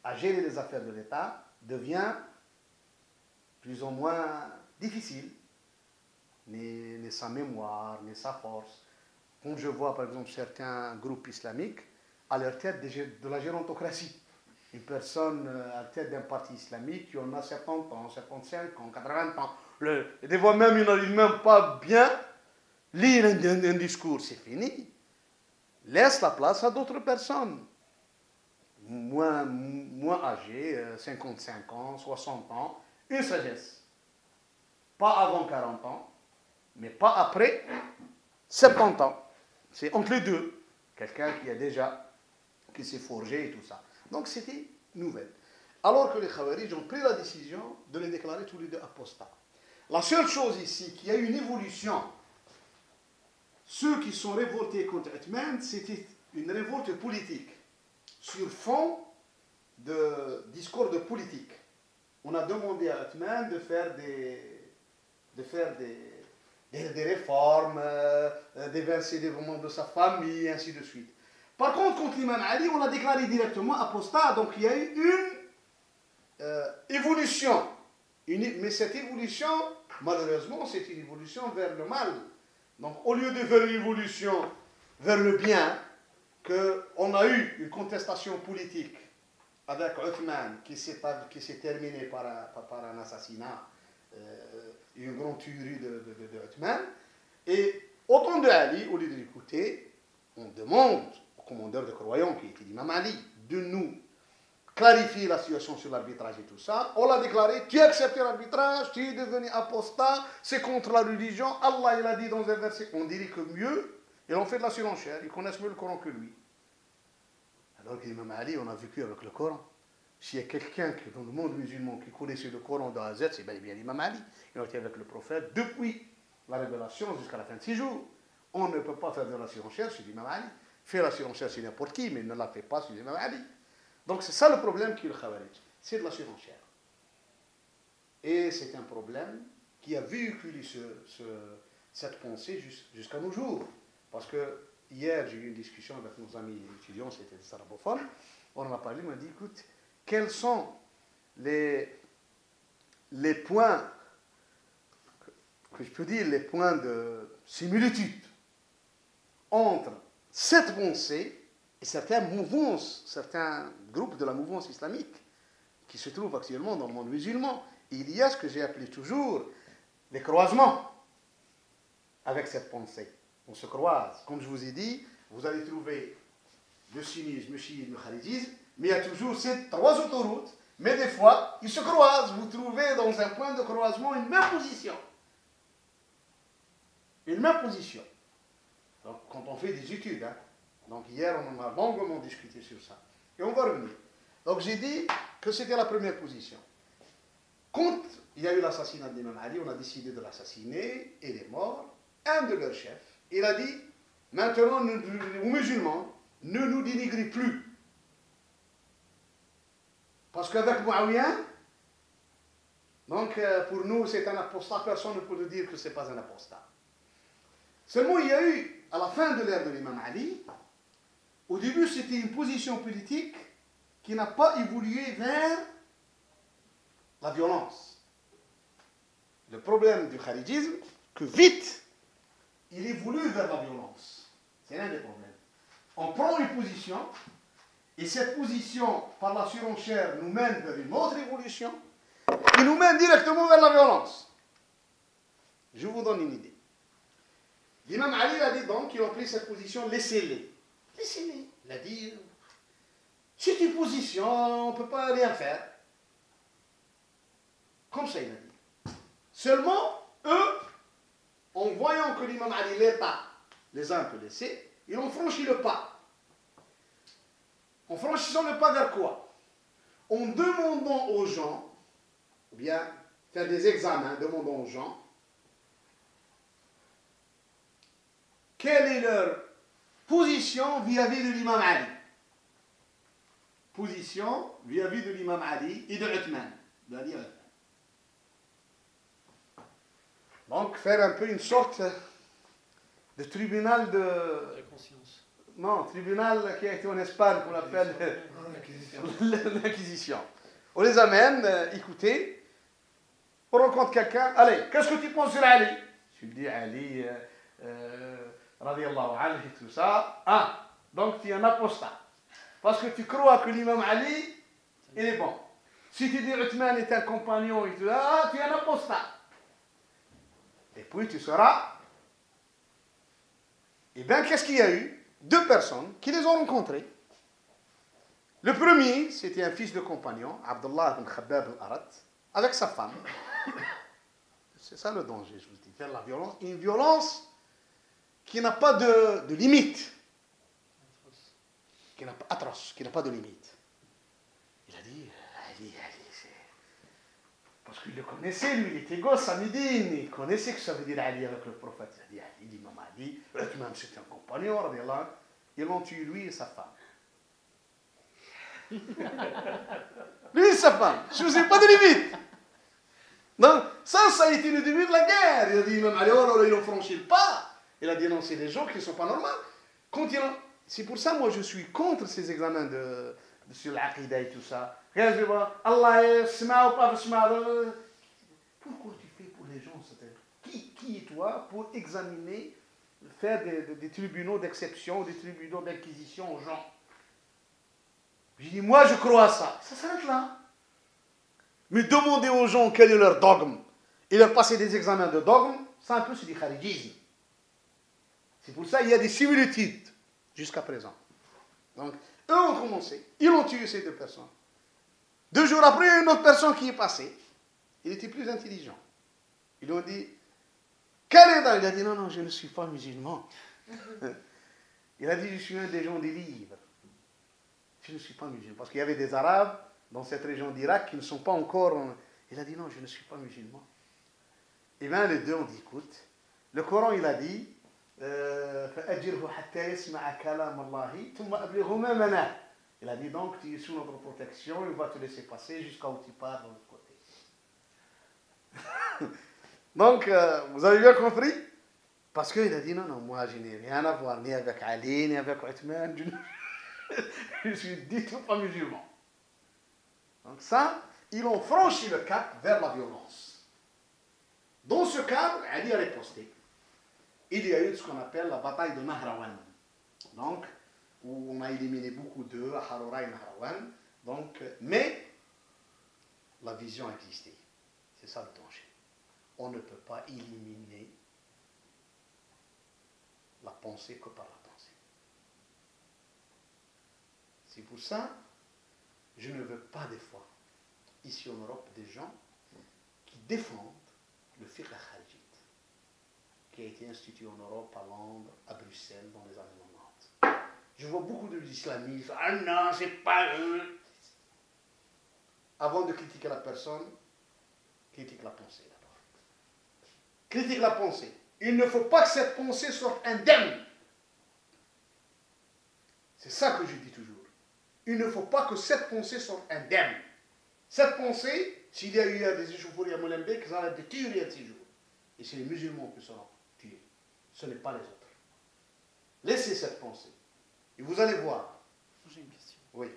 à gérer les affaires de l'État devient plus ou moins difficile. Ni sa mémoire, ni sa force. Quand je vois, par exemple, certains groupes islamiques à leur tête de la gérontocratie. Une personne à la tête d'un parti islamique qui en a 70 ans, 75 ans, 80 ans. Des fois même, il n'arrive même pas bien lire un discours. C'est fini. Laisse la place à d'autres personnes. Moins âgées, 55 ans, 60 ans. Une sagesse. Pas avant 40 ans, mais pas après 70 ans. C'est entre les deux. Quelqu'un qui s'est forgé et tout ça. Donc c'était nouvelle. Alors que les Khawarij ont pris la décision de les déclarer tous les deux apostats. La seule chose ici, qu'il y a eu une évolution, ceux qui sont révoltés contre Uthman, c'était une révolte politique, sur fond de discours de politique. On a demandé à Uthman de faire des réformes, d'évincer des membres de sa famille, et ainsi de suite. Par contre, contre l'imam Ali, on l'a déclaré directement apostat, donc il y a eu une évolution. Mais cette évolution, malheureusement, c'est une évolution vers le mal. Donc, au lieu de faire une évolution vers le bien, qu'on a eu une contestation politique avec Uthman qui s'est terminée par un assassinat, une grande tuerie de Uthman, et Et au temps de Ali, au lieu de l'écouter, on demande au commandeur de croyants, qui était l'imam Ali, de nous clarifier la situation sur l'arbitrage et tout ça. On l'a déclaré, tu as accepté l'arbitrage, tu es devenu apostat, c'est contre la religion. Allah, il a dit dans un verset, on dirait que mieux, ils ont fait de la surenchère, ils connaissent mieux le Coran que lui. Alors que l'imam Ali, on a vécu avec le Coran. S'il y a quelqu'un dans le monde musulman qui connaissait le Coran de A à Z, c'est bien l'imam Ali. Il a été avec le prophète depuis la révélation jusqu'à la fin de 6 jours. On ne peut pas faire de la surenchère sur l'imam Ali. Faire la surenchère sur n'importe qui, mais ne la fait pas sur l'imam Ali. Donc c'est ça le problème qui est le Khawarij. C'est de la surenchère. Et c'est un problème qui a véhiculé cette pensée jusqu'à nos jours. Parce que hier, j'ai eu une discussion avec nos amis étudiants, c'était des arabophones. On en a parlé, on m'a dit, écoute, quels sont les points, que je peux dire, les points de similitude entre cette pensée et certaines mouvances, certains groupes de la mouvance islamique qui se trouvent actuellement dans le monde musulman. Il y a ce que j'ai appelé toujours des croisements avec cette pensée. On se croise. Comme je vous ai dit, vous allez trouver le sunnisme, le chiisme, le kharidisme, mais il y a toujours ces 3 autoroutes, mais des fois, ils se croisent. Vous trouvez dans un point de croisement une même position. Une même position. Donc, quand on fait des études, hein. Donc hier, on en a longuement discuté sur ça. Et on va revenir. Donc j'ai dit que c'était la première position. Quand il y a eu l'assassinat de l'imam Ali, on a décidé de l'assassiner, et il est mort. Un de leurs chefs, il a dit, maintenant, aux musulmans, ne nous dénigrez plus. Parce qu'avec Muawiyah, donc pour nous, c'est un apostat, personne ne peut nous dire que ce n'est pas un apostat. Seulement, il y a eu, à la fin de l'ère de l'imam Ali, au début, c'était une position politique qui n'a pas évolué vers la violence. Le problème du kharidisme, que vite, il évolue vers la violence. C'est l'un des problèmes. On prend une position, et cette position, par la surenchère, nous mène vers une autre évolution, qui nous mène directement vers la violence. Je vous donne une idée. L'imam Ali a dit donc qu'ils ont pris cette position, laissez-les. Laissez-les. Il a dit, c'est une position, on ne peut pas rien faire. Comme ça, il a dit. Seulement, eux, en voyant que l'imam Ali les pas, les uns un peu laissés, ils ont franchi le pas. En franchissant le pas vers quoi? En demandant aux gens, ou bien faire des examens, demandant aux gens, quelle est leur position vis-à-vis de l'imam Ali. Position vis-à-vis de l'imam Ali et de Uthman. Donc, faire un peu une sorte de tribunal de conscience. Non, tribunal qui a été en Espagne, qu'on appelle l'Inquisition. On les amène, écoutez, on rencontre quelqu'un, allez, qu'est-ce que tu penses sur Ali? Je lui dis, Ali, radiallahu anhu, et tout ça. Ah, donc tu es un apostat. Parce que tu crois que l'imam Ali, il est bon. Si tu dis Uthman est un compagnon, et tout, ah, tu es un apostat. Et puis tu seras. Eh bien, qu'est-ce qu'il y a eu? 2 personnes qui les ont rencontrés. Le premier, c'était un fils de compagnon, Abdullah ibn Khabbab al-Arat, avec sa femme. C'est ça le danger, je vous dis, faire la violence. Une violence qui n'a pas de limite. Qui n'a pas, atroce, qui n'a pas de limite. Il a dit, Ali, c'est... Parce qu'il le connaissait, lui, il était gosse à Médine, il connaissait que ça veut dire Ali avec le prophète. Il a dit, Ali, l'imam Ali, Uthman c'était un compagnon, ils l'ont tué lui et sa femme. Lui et sa femme, je ne sais pas de limite. Donc, ça a été le début de la guerre. Il a dit, l'imam Ali, alors ils ont franchi le pas. Il a dit, non, c'est des gens qui ne sont pas normaux. C'est pour ça, moi, je suis contre ces examens sur l'aqida et tout ça. Allah est ou pas. Pourquoi tu fais pour les gens? Qui es toi pour examiner, faire des tribunaux d'exception, des tribunaux d'inquisition aux gens? Je dis, moi, je crois à ça. Ça s'arrête là. Mais demander aux gens quel est leur dogme et leur passer des examens de dogme, ça un peu c'est du kharidisme. C'est pour ça qu'il y a des similitudes jusqu'à présent. Donc, eux ont commencé, ils ont tué ces 2 personnes. 2 jours après, il y a une autre personne qui est passée. Il était plus intelligent. Ils lui ont dit, quel est dans? Il a dit, non, je ne suis pas musulman. Il a dit, je suis un des gens des livres. Je ne suis pas musulman. Parce qu'il y avait des Arabes dans cette région d'Irak qui ne sont pas encore... Il a dit, non, je ne suis pas musulman. Et bien, les 2 ont dit, écoute, le Coran, il a dit, il a dit donc, tu es sous notre protection, il va te laisser passer jusqu'à où tu pars de l'autre côté. Donc, vous avez bien compris? Parce qu'il a dit, non, moi, je n'ai rien à voir, ni avec Ali, ni avec Othman, je suis du tout pas musulman. Donc ça, ils ont franchi le cap vers la violence. Dans ce cadre, Ali a riposté. Il y a eu ce qu'on appelle la bataille de Nahrawan. Donc, où on a éliminé beaucoup d'eux, à Harura et Nahrawan. Donc, mais la vision existait. C'est ça le danger. On ne peut pas éliminer la pensée que par la pensée. C'est pour ça, je ne veux pas des fois, ici en Europe, des gens qui défendent le fiqh kharijite, qui a été institué en Europe, à Londres, à Bruxelles, dans les années 90. Je vois beaucoup d'islamistes, ah non, c'est pas eux. Avant de critiquer la personne, critique la pensée d'abord. Critique la pensée. Il ne faut pas que cette pensée sorte indemne. C'est ça que je dis toujours. Il ne faut pas que cette pensée sorte indemne. Cette pensée, s'il y a eu des échauffourées à Molenbeek, ça va être des tueries de ces jours. Et c'est les musulmans qui seront tués. Ce n'est pas les autres. Laissez cette pensée. Et vous allez voir. J'ai une question. Oui.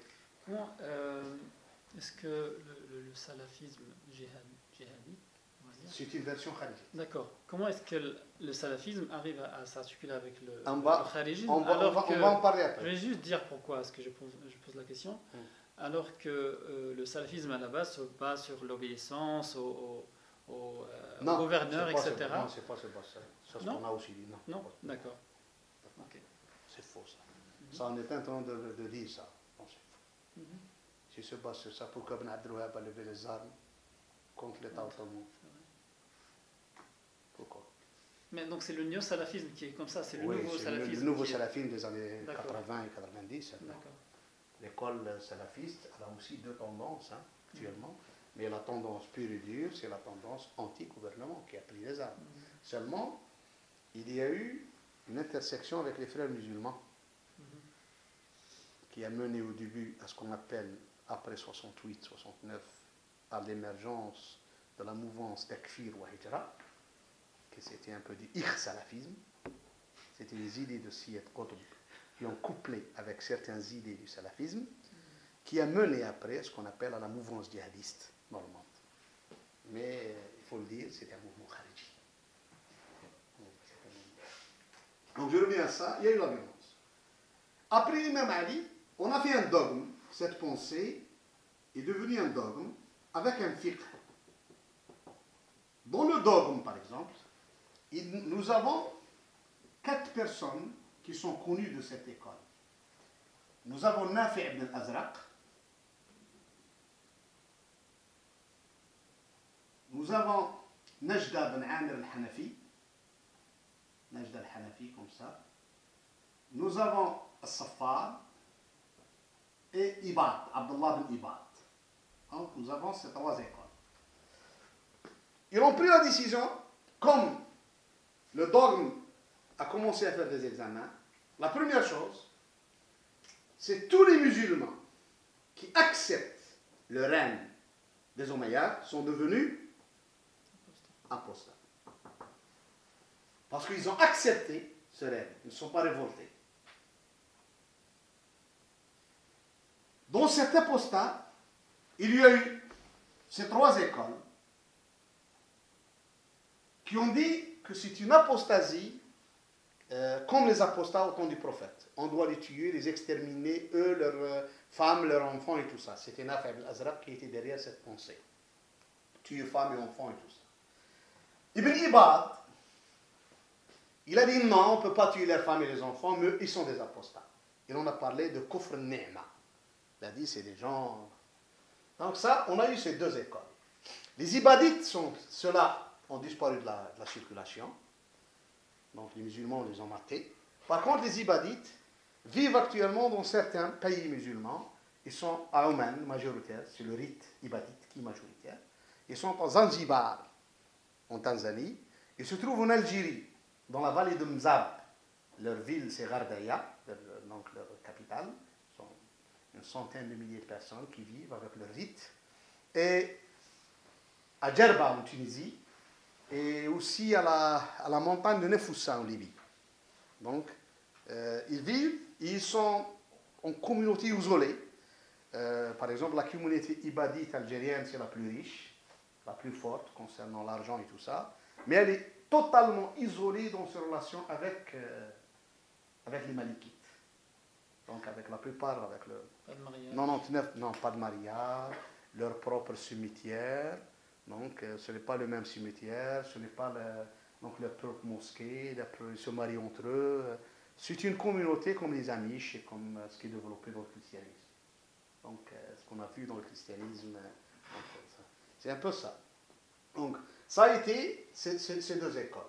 Comment est-ce que le salafisme djihadi, c'est une version kharijite. D'accord. Comment est-ce que le salafisme arrive à s'articuler avec le kharijisme on va en parler après. Je vais juste dire pourquoi est-ce que je pose la question. Alors que le salafisme à la base se base sur l'obéissance au gouverneur, etc. Non, c'est pas ce base. Ça, ce qu'on a aussi dit. Non, d'accord. Okay. C'est faux ça. Ça, on est en train de dire ça. Non, c'est faux. Si se base sur ça, pourquoi Ben Abdelwahab a levé les armes contre l'État ottoman? Pourquoi? Mais donc c'est le néo-salafisme qui est comme ça, c'est le oui, nouveau salafisme. Le nouveau salafisme des années 80 et 90. D'accord. L'école salafiste, elle a aussi 2 tendances actuellement. Mais la tendance pure et dure, c'est la tendance anti-gouvernement qui a pris les armes. Seulement, il y a eu une intersection avec les frères musulmans qui a mené au début à ce qu'on appelle, après 68, 69, à l'émergence de la mouvance Takfir wa Hijra, que c'était un peu du salafisme. C'était les idées de Syed Qutb qui ont couplé avec certaines idées du salafisme, qui a mené après ce qu'on appelle à la mouvance djihadiste normande. Mais il faut le dire, c'était un mouvement khariji. Donc je reviens à ça, il y a eu la violence. Après l'imam Ali, on a fait un dogme. Cette pensée est devenue un dogme avec un fiqh. Dans le dogme, par exemple, nous avons 4 personnes qui sont connues de cette école. Nous avons Nafi' ibn al-Azraq. Nous avons Najda ibn Amir al-Hanafi. Najda al-Hanafi, comme ça. Nous avons As-Saffar et Ibad, Abdullah ibn Ibad. Donc nous avons ces 3 écoles. Ils ont pris la décision, comme le dogme a commencé à faire des examens, la première chose, c'est tous les musulmans qui acceptent le règne des Omeyyades sont devenus apostats. Parce qu'ils ont accepté ce règne, ils ne sont pas révoltés. Dans cet apostat, il y a eu ces 3 écoles qui ont dit que c'est une apostasie comme les apostats au temps du prophète. On doit les tuer, les exterminer, eux, leurs femmes, leurs enfants et tout ça. C'était Nafi' ibn al-Azraq qui était derrière cette pensée. Tuer femmes et enfants et tout ça. Ibn Ibad, Il a dit non, on ne peut pas tuer les femmes et les enfants, mais ils sont des apostats. Et on a parlé de kufr ni'ma. Il a dit c'est des gens... Donc ça, on a eu ces deux écoles. Les ibadites, ceux-là ont disparu de la circulation. Donc les musulmans les ont matés. Par contre, les ibadites vivent actuellement dans certains pays musulmans. Ils sont à Oman, majoritaire, c'est le rite ibadite qui est majoritaire. Ils sont à Zanzibar, en Tanzanie. Ils se trouvent en Algérie, dans la vallée de Mzab. Leur ville, c'est Gardaya, donc leur capitale. Ce sont une centaine de milliers de personnes qui vivent avec leur rite. Et à Djerba, en Tunisie, et aussi à la montagne de Nefoussa, en Libye. Donc, ils vivent, ils sont en communauté isolée. Par exemple, la communauté ibadite algérienne, c'est la plus riche, la plus forte concernant l'argent et tout ça. Mais elle est totalement isolée dans ses relations avec les Malikites. Donc, avec la plupart, avec le... Pas de mariage. 99, non, pas de mariage, leur propre cimetière. Donc, ce n'est pas le même cimetière, ce n'est pas donc leur propre mosquée, ils se marient entre eux. C'est une communauté comme les Amish et comme ce qui est développé dans le christianisme. Donc, ce qu'on a vu dans le christianisme, c'est un peu ça. Donc, ça a été ces deux écoles.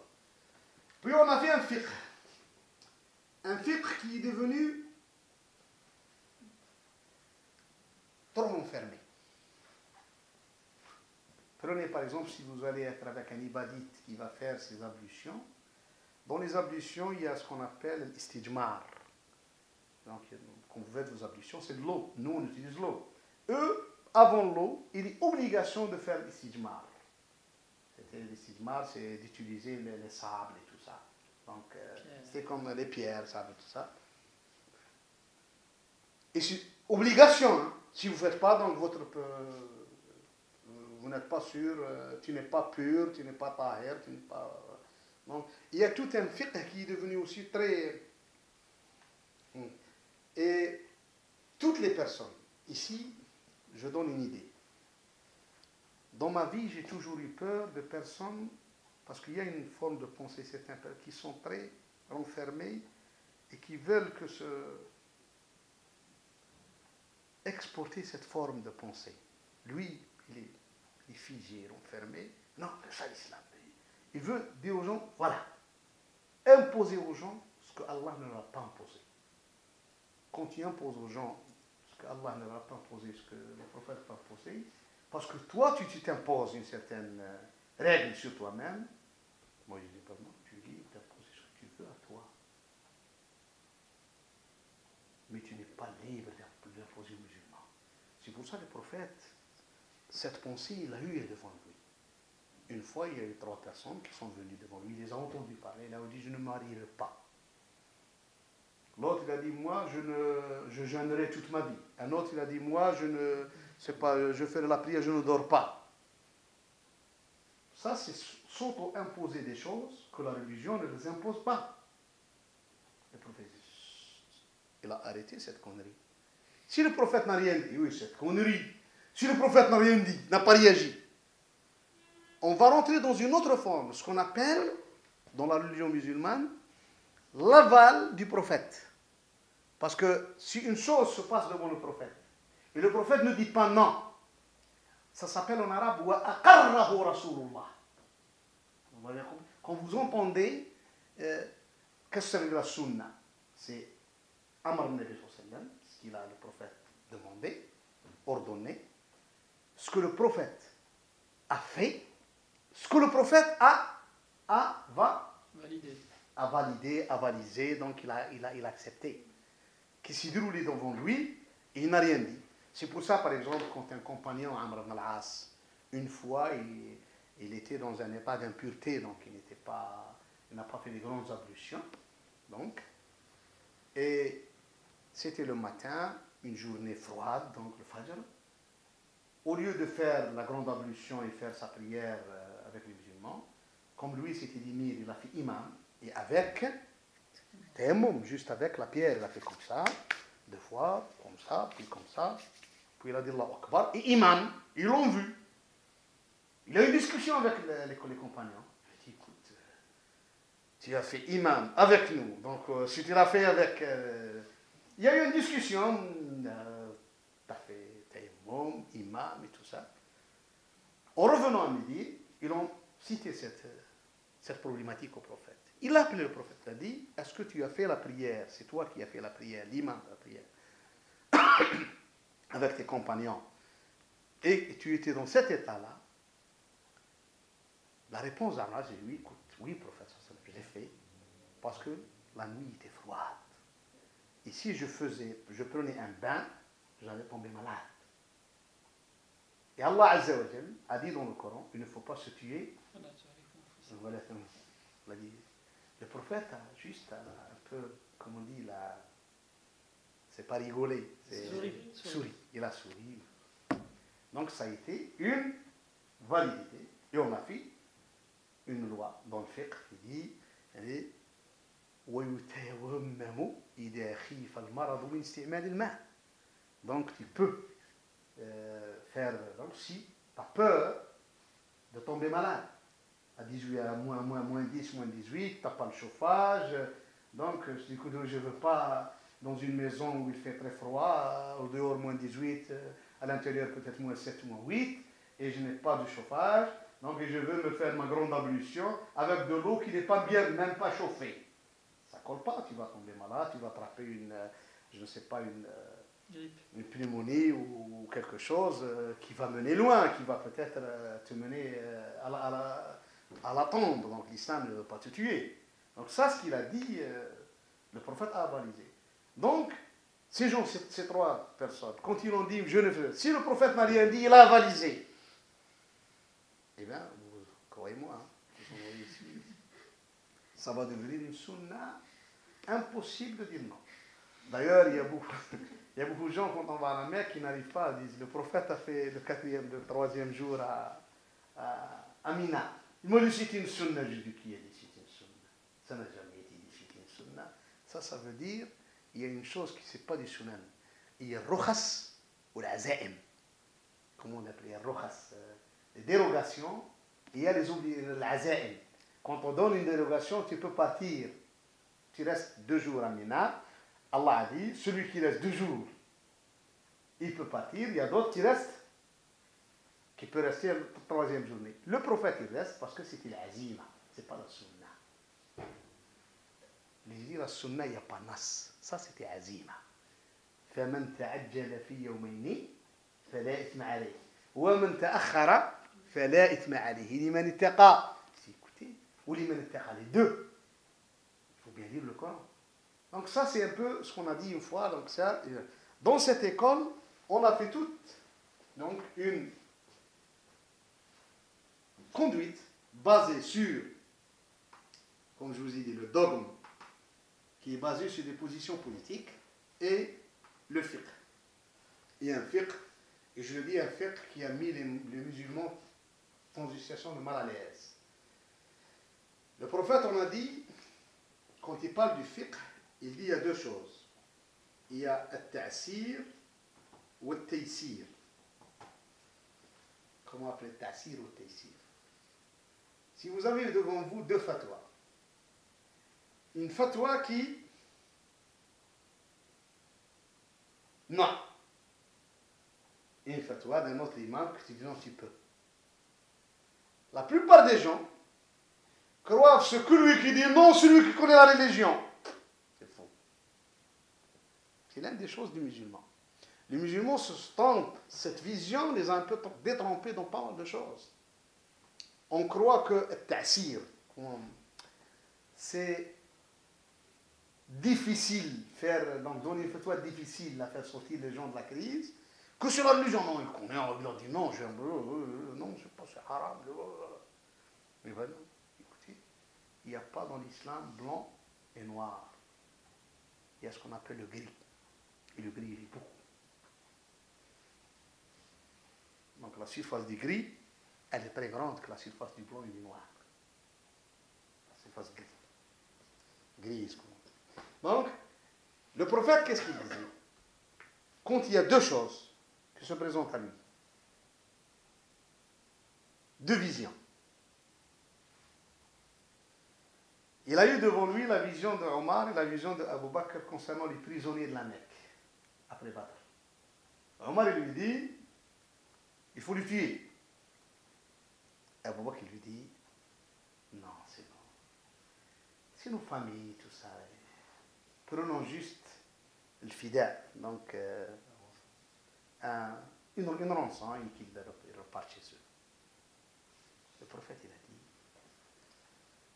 Puis on a fait un fiqh. Un fiqh qui est devenu trop enfermé. Prenez par exemple, si vous allez être avec un ibadite qui va faire ses ablutions, dans les ablutions, il y a ce qu'on appelle l'istijmar. Donc, quand vous faites vos ablutions, c'est de l'eau. Nous, on utilise l'eau. Eux, avant l'eau, il est obligation de faire l'istijmar. L'istijmar, c'est d'utiliser les sables et tout ça. Donc, c'est comme les pierres, sable, tout ça. Et c'est obligation. Hein. Si vous ne faites pas, donc vous n'êtes pas sûr, tu n'es pas pur, tu n'es pas tahir, tu n'es pas... Donc, il y a tout un fiqh qui est devenu aussi très... Et toutes les personnes, ici, je donne une idée. Dans ma vie, j'ai toujours eu peur de personnes, parce qu'il y a une forme de pensée, certains qui sont très renfermés et qui veulent exporter cette forme de pensée. Lui, il est figé, renfermé. Non, c'est ça l'islam. Il veut dire aux gens, voilà, imposer aux gens ce que Allah ne leur a pas imposé. Quand tu imposes aux gens ce que Allah ne leur a pas imposé, ce que le prophète n'a pas imposé, parce que toi, tu t'imposes une certaine règle sur toi-même, moi je dis pas non, tu dis d'imposer ce que tu veux à toi. Mais tu n'es pas libre d'imposer aux musulmans. C'est pour ça que le prophète, cette pensée, il l'a eue devant lui. Une fois, il y a eu 3 personnes qui sont venues devant lui, il les a entendues parler, il a dit, je ne me marierai pas. L'autre, il a dit, moi, je jeûnerai toute ma vie. Un autre, il a dit, moi, je ferai la prière, je ne dors pas. Ça, c'est s'auto-imposer des choses que la religion ne les impose pas. Le prophète, il a arrêté cette connerie. Si le prophète n'a rien dit, oui, cette connerie. Si le prophète n'a rien dit, n'a pas réagi, on va rentrer dans une autre forme, ce qu'on appelle, dans la religion musulmane, l'aval du prophète. Parce que si une chose se passe devant le prophète, et le prophète ne dit pas non, ça s'appelle en arabe wa aqarrahu rasulullah. Quand vous entendez, qu'est-ce que ça veut dire la sunna? C'est Amr Nabi sallam, ce qu'il a le prophète demandé, ordonné, ce que le prophète a fait, ce que le prophète a validé, avalisé, donc il a accepté. Qui s'est déroulé devant lui, et il n'a rien dit. C'est pour ça, par exemple, quand un compagnon, Amr ibn al-As, une fois, il était dans un état d'impureté, donc il n'a pas fait de grandes ablutions. Donc, et c'était le matin, une journée froide, donc le Fajr. Au lieu de faire la grande ablution et faire sa prière avec les musulmans, comme lui s'était dit mir, il a fait imam, et avec tayammum, juste avec la pierre, il a fait comme ça, 2 fois, comme ça, puis il a dit Allahu Akbar, et imam, ils l'ont vu. Il a eu une discussion avec les compagnons. Il a dit, écoute, tu as fait imam avec nous. Donc, si tu l'as fait avec... il y a eu une discussion. Tu as fait tayammum, imam et tout ça. En revenant à midi, ils ont cité cette problématique au prophète. Il a appelé le prophète, il a dit, est-ce que tu as fait la prière? C'est toi qui as fait la prière, l'imam de la prière, avec tes compagnons. Et tu étais dans cet état-là. La réponse d'Allah, c'est oui, écoute, oui, prophète, je l'ai fait, parce que la nuit était froide. Et si je prenais un bain, j'allais tomber malade. Et Allah Azza wa Jal a dit dans le Coran, il ne faut pas se tuer. Voilà, le prophète a juste un peu, comme on dit, c'est pas rigolé, c'est souri. Il a souri. Donc ça a été une validité. Et on a fait une loi dans le fiqh qui dit donc tu peux faire, donc si tu as peur de tomber malade, à 18, à moins 10, moins 18, tu n'as pas le chauffage, donc du coup je ne veux pas dans une maison où il fait très froid, au dehors moins 18, à l'intérieur peut-être moins 7, moins 8, et je n'ai pas de chauffage, donc je veux me faire ma grande ablution avec de l'eau qui n'est pas bien, même pas chauffée. Ça ne colle pas, tu vas tomber malade, tu vas attraper je ne sais pas, une pneumonie ou quelque chose qui va mener loin, qui va peut-être te mener à la tombe. Donc l'islam ne veut pas te tuer. Donc ça, ce qu'il a dit, le prophète a avalisé. Donc, ces gens, ces trois personnes, quand ils ont dit, je ne fais, si le prophète n'a rien dit, il a avalisé. Eh bien, croyez-moi, ça va devenir une sunna impossible de dire non. D'ailleurs, il y a beaucoup de gens, quand on va à la Mecque, qui n'arrivent pas à dire, le prophète a fait le troisième jour à Mina. Il m'a dit, c'est une sunna. Je dis, qui a dit, c'est une sunna? Ça n'a jamais été dit, c'est une sunna. Ça veut dire, il y a une chose qui n'est pas du sunan. Il y a rokhas ou l'azaim. Comment on appelle les rokhas? Les dérogations, et il y a l'azaim. Quand on donne une dérogation, tu peux partir. Tu restes 2 jours à Mina. Allah a dit, celui qui reste 2 jours, il peut partir. Il y a d'autres qui restent, qui peuvent rester la 3e journée. Le prophète, il reste parce que c'était l'azima, ce n'est pas la sunna. Mais je dis, la sunna, il n'y a pas nas. Ça, c'était azima. فَمَنْ تَعَجَّلَ فِي يَوْمَيْنِ فَلَا إِثْمَ عَلَيْهِ وَمَنْ تَأَخَّرَ فَلَا إِثْمَ عَلَيْهِ لِمَنِ اتَّقَى. Écoutez, ou liman ittaqa, les deux. Il faut bien lire le Coran. Donc ça, c'est un peu ce qu'on a dit une fois. Donc ça, dans cette école, on a fait toute donc, une conduite basée sur, comme je vous ai dit, le dogme, qui est basé sur des positions politiques, et le fiqh. Il y a un fiqh, et je le dis, un fiqh qui a mis les musulmans dans une situation de mal à l'aise. Le prophète, on a dit, quand il parle du fiqh, il dit il y a 2 choses. Il y a al-ta'sir ou al-taysir. Comment appeler al-ta'sir ou al-taysir? Si vous avez devant vous 2 fatwas, une fatwa qui non, et une fatwa d'un autre imam qui dit non, tu peux. La plupart des gens croient ce que lui qui dit non, celui qui connaît la religion. C'est faux. C'est l'une des choses du musulman. Les musulmans se trompent. Cette vision les a un peu détrompés dans pas mal de choses. On croit que ta'sir, c'est difficile donc donner une fatwa difficile à faire sortir les gens de la crise, que sur la religion, non, il connaît, il a dit non, non, c'est pas, c'est haram. Mais voilà, écoutez, il n'y a pas dans l'islam blanc et noir. Il y a ce qu'on appelle le gris. Et le gris, il est beaucoup. Donc la surface du gris, elle est très grande que la surface du blanc et du noir. La surface gris. Grise, comment. Donc, le prophète, qu'est-ce qu'il disait? Quand il y a 2 choses qui se présentent à lui, 2 visions, Il a eu devant lui la vision de Omar et la vision de Abu Bakr concernant les prisonniers de la Mecque, après Badr. Omar il lui dit, il faut le tuer. Abu Bakr lui dit, non, c'est bon. C'est nos familles, tout ça. Prenons juste le fida, donc une rançon, et qu'ils repartent chez eux. Le prophète, il a dit.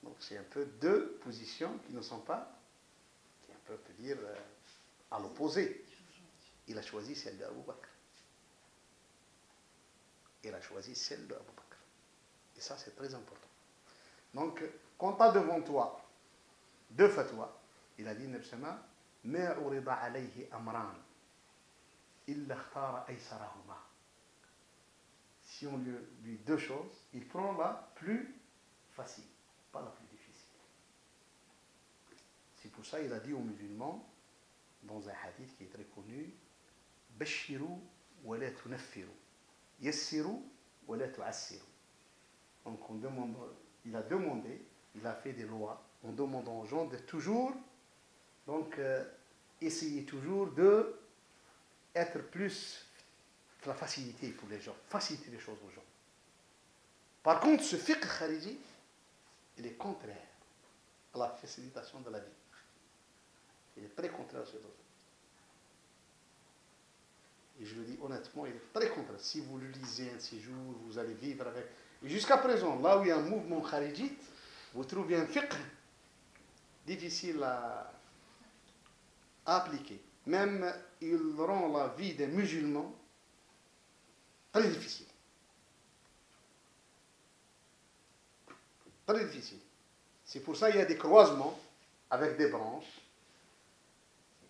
Donc c'est un peu deux positions qui ne sont pas, qui un peu peut dire à l'opposé. Il a choisi celle d'Abu Bakr. Il a choisi celle d'Abu Bakr. Et ça, c'est très important. Donc, quand tu as devant toi deux fatwas, il a dit, Nebsama, ما أُرِضَ عليه أمران إلا اختار أيسرهما. Si on lui dit deux choses, il prend la plus facile, pas la plus difficile. C'est pour ça qu'il a dit aux musulmans, dans un hadith qui est très connu, Bashiru wa la tunaffiru, yassiru wa la tu'assiru. Donc il a demandé, il a fait des lois en demandant aux gens de toujours, donc essayer toujours de être plus la facilité pour les gens, faciliter les choses aux gens. Par contre, ce fiqh khariji, il est contraire à la facilitation de la vie. Il est très contraire à ce truc. Et je le dis honnêtement, il est très contraire. Si vous le lisez un de ces jours, vous allez vivre avec... Et jusqu'à présent, là où il y a un mouvement kharijite, vous trouvez un fiqh difficile à appliquer. Même, il rend la vie des musulmans très difficile. Très difficile. C'est pour ça qu'il y a des croisements avec des branches.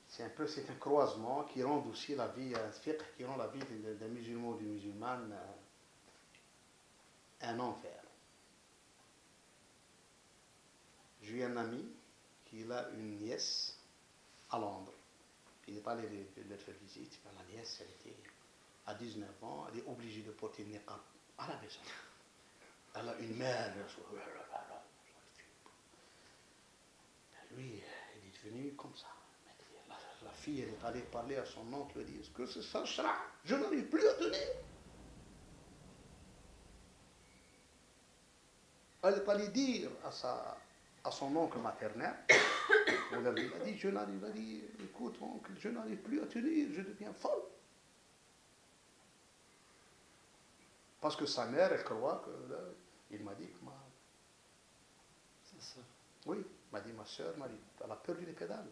C'est un croisement qui rend aussi la vie, un fiqh qui rend la vie des musulmans ou des musulmanes un enfer. J'ai eu un ami qui a une nièce à Londres. Il est allé leur faire visite. La nièce, elle était à 19 ans, elle est obligée de porter le niqab à la maison. Elle a une mère. Lui, il est devenu comme ça. La fille, elle est allée parler à son oncle, elle dit, est-ce que c'est ça, je n'arrive plus à tenir. Elle est allée dire à son oncle maternel, il a dit, il a dit, écoute oncle, je n'arrive plus à tenir, je deviens folle. Parce que sa mère, elle croit que, il m'a dit que Sa sœur. Oui, m'a dit ma soeur, elle a perdu les pédales.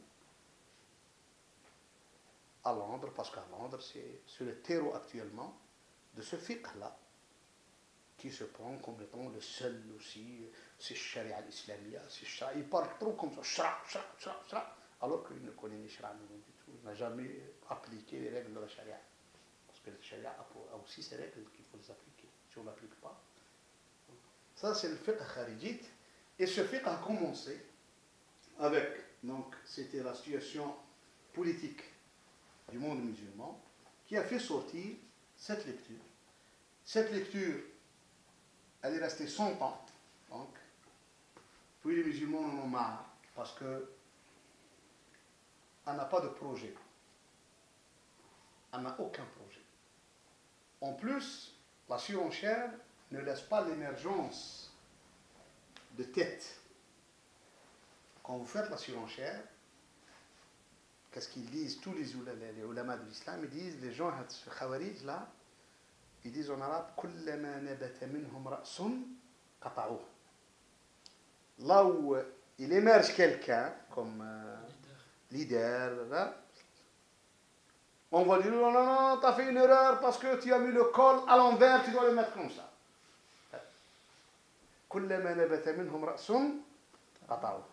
À Londres, parce qu'à Londres, c'est sur le terreau actuellement de ce fiqh-là, qui se prend comme étant le seul aussi, c'est Sharia l'islamia, c'est Sharia. Il parle trop comme ça, Shara, alors qu'il ne connaît ni Sharia ni du tout. Il n'a jamais appliqué les règles de la Sharia. Parce que la Sharia a aussi ses règles qu'il faut les appliquer. Si on ne l'applique pas. Ça, c'est le fiqh kharijite. Et ce fiqh a commencé avec, donc, c'était la situation politique du monde musulman qui a fait sortir cette lecture. Cette lecture, elle est restée 100 ans. Donc, puis les musulmans en ont marre parce que elle n'a pas de projet. Elle n'a aucun projet. En plus, la surenchère ne laisse pas l'émergence de tête. Quand vous faites la surenchère, qu'est-ce qu'ils disent tous les ulamas de l'islam? Ils disent, les gens, ce khawarij là, ils disent en arabe, كلما نبت منهم رأس قطعوه. Là où il émerge quelqu'un comme leader, là, on va dire, non, non, non, tu as fait une erreur parce que tu as mis le col à l'envers, tu dois le mettre comme ça. كلما نبت منهم رأس قطعوه.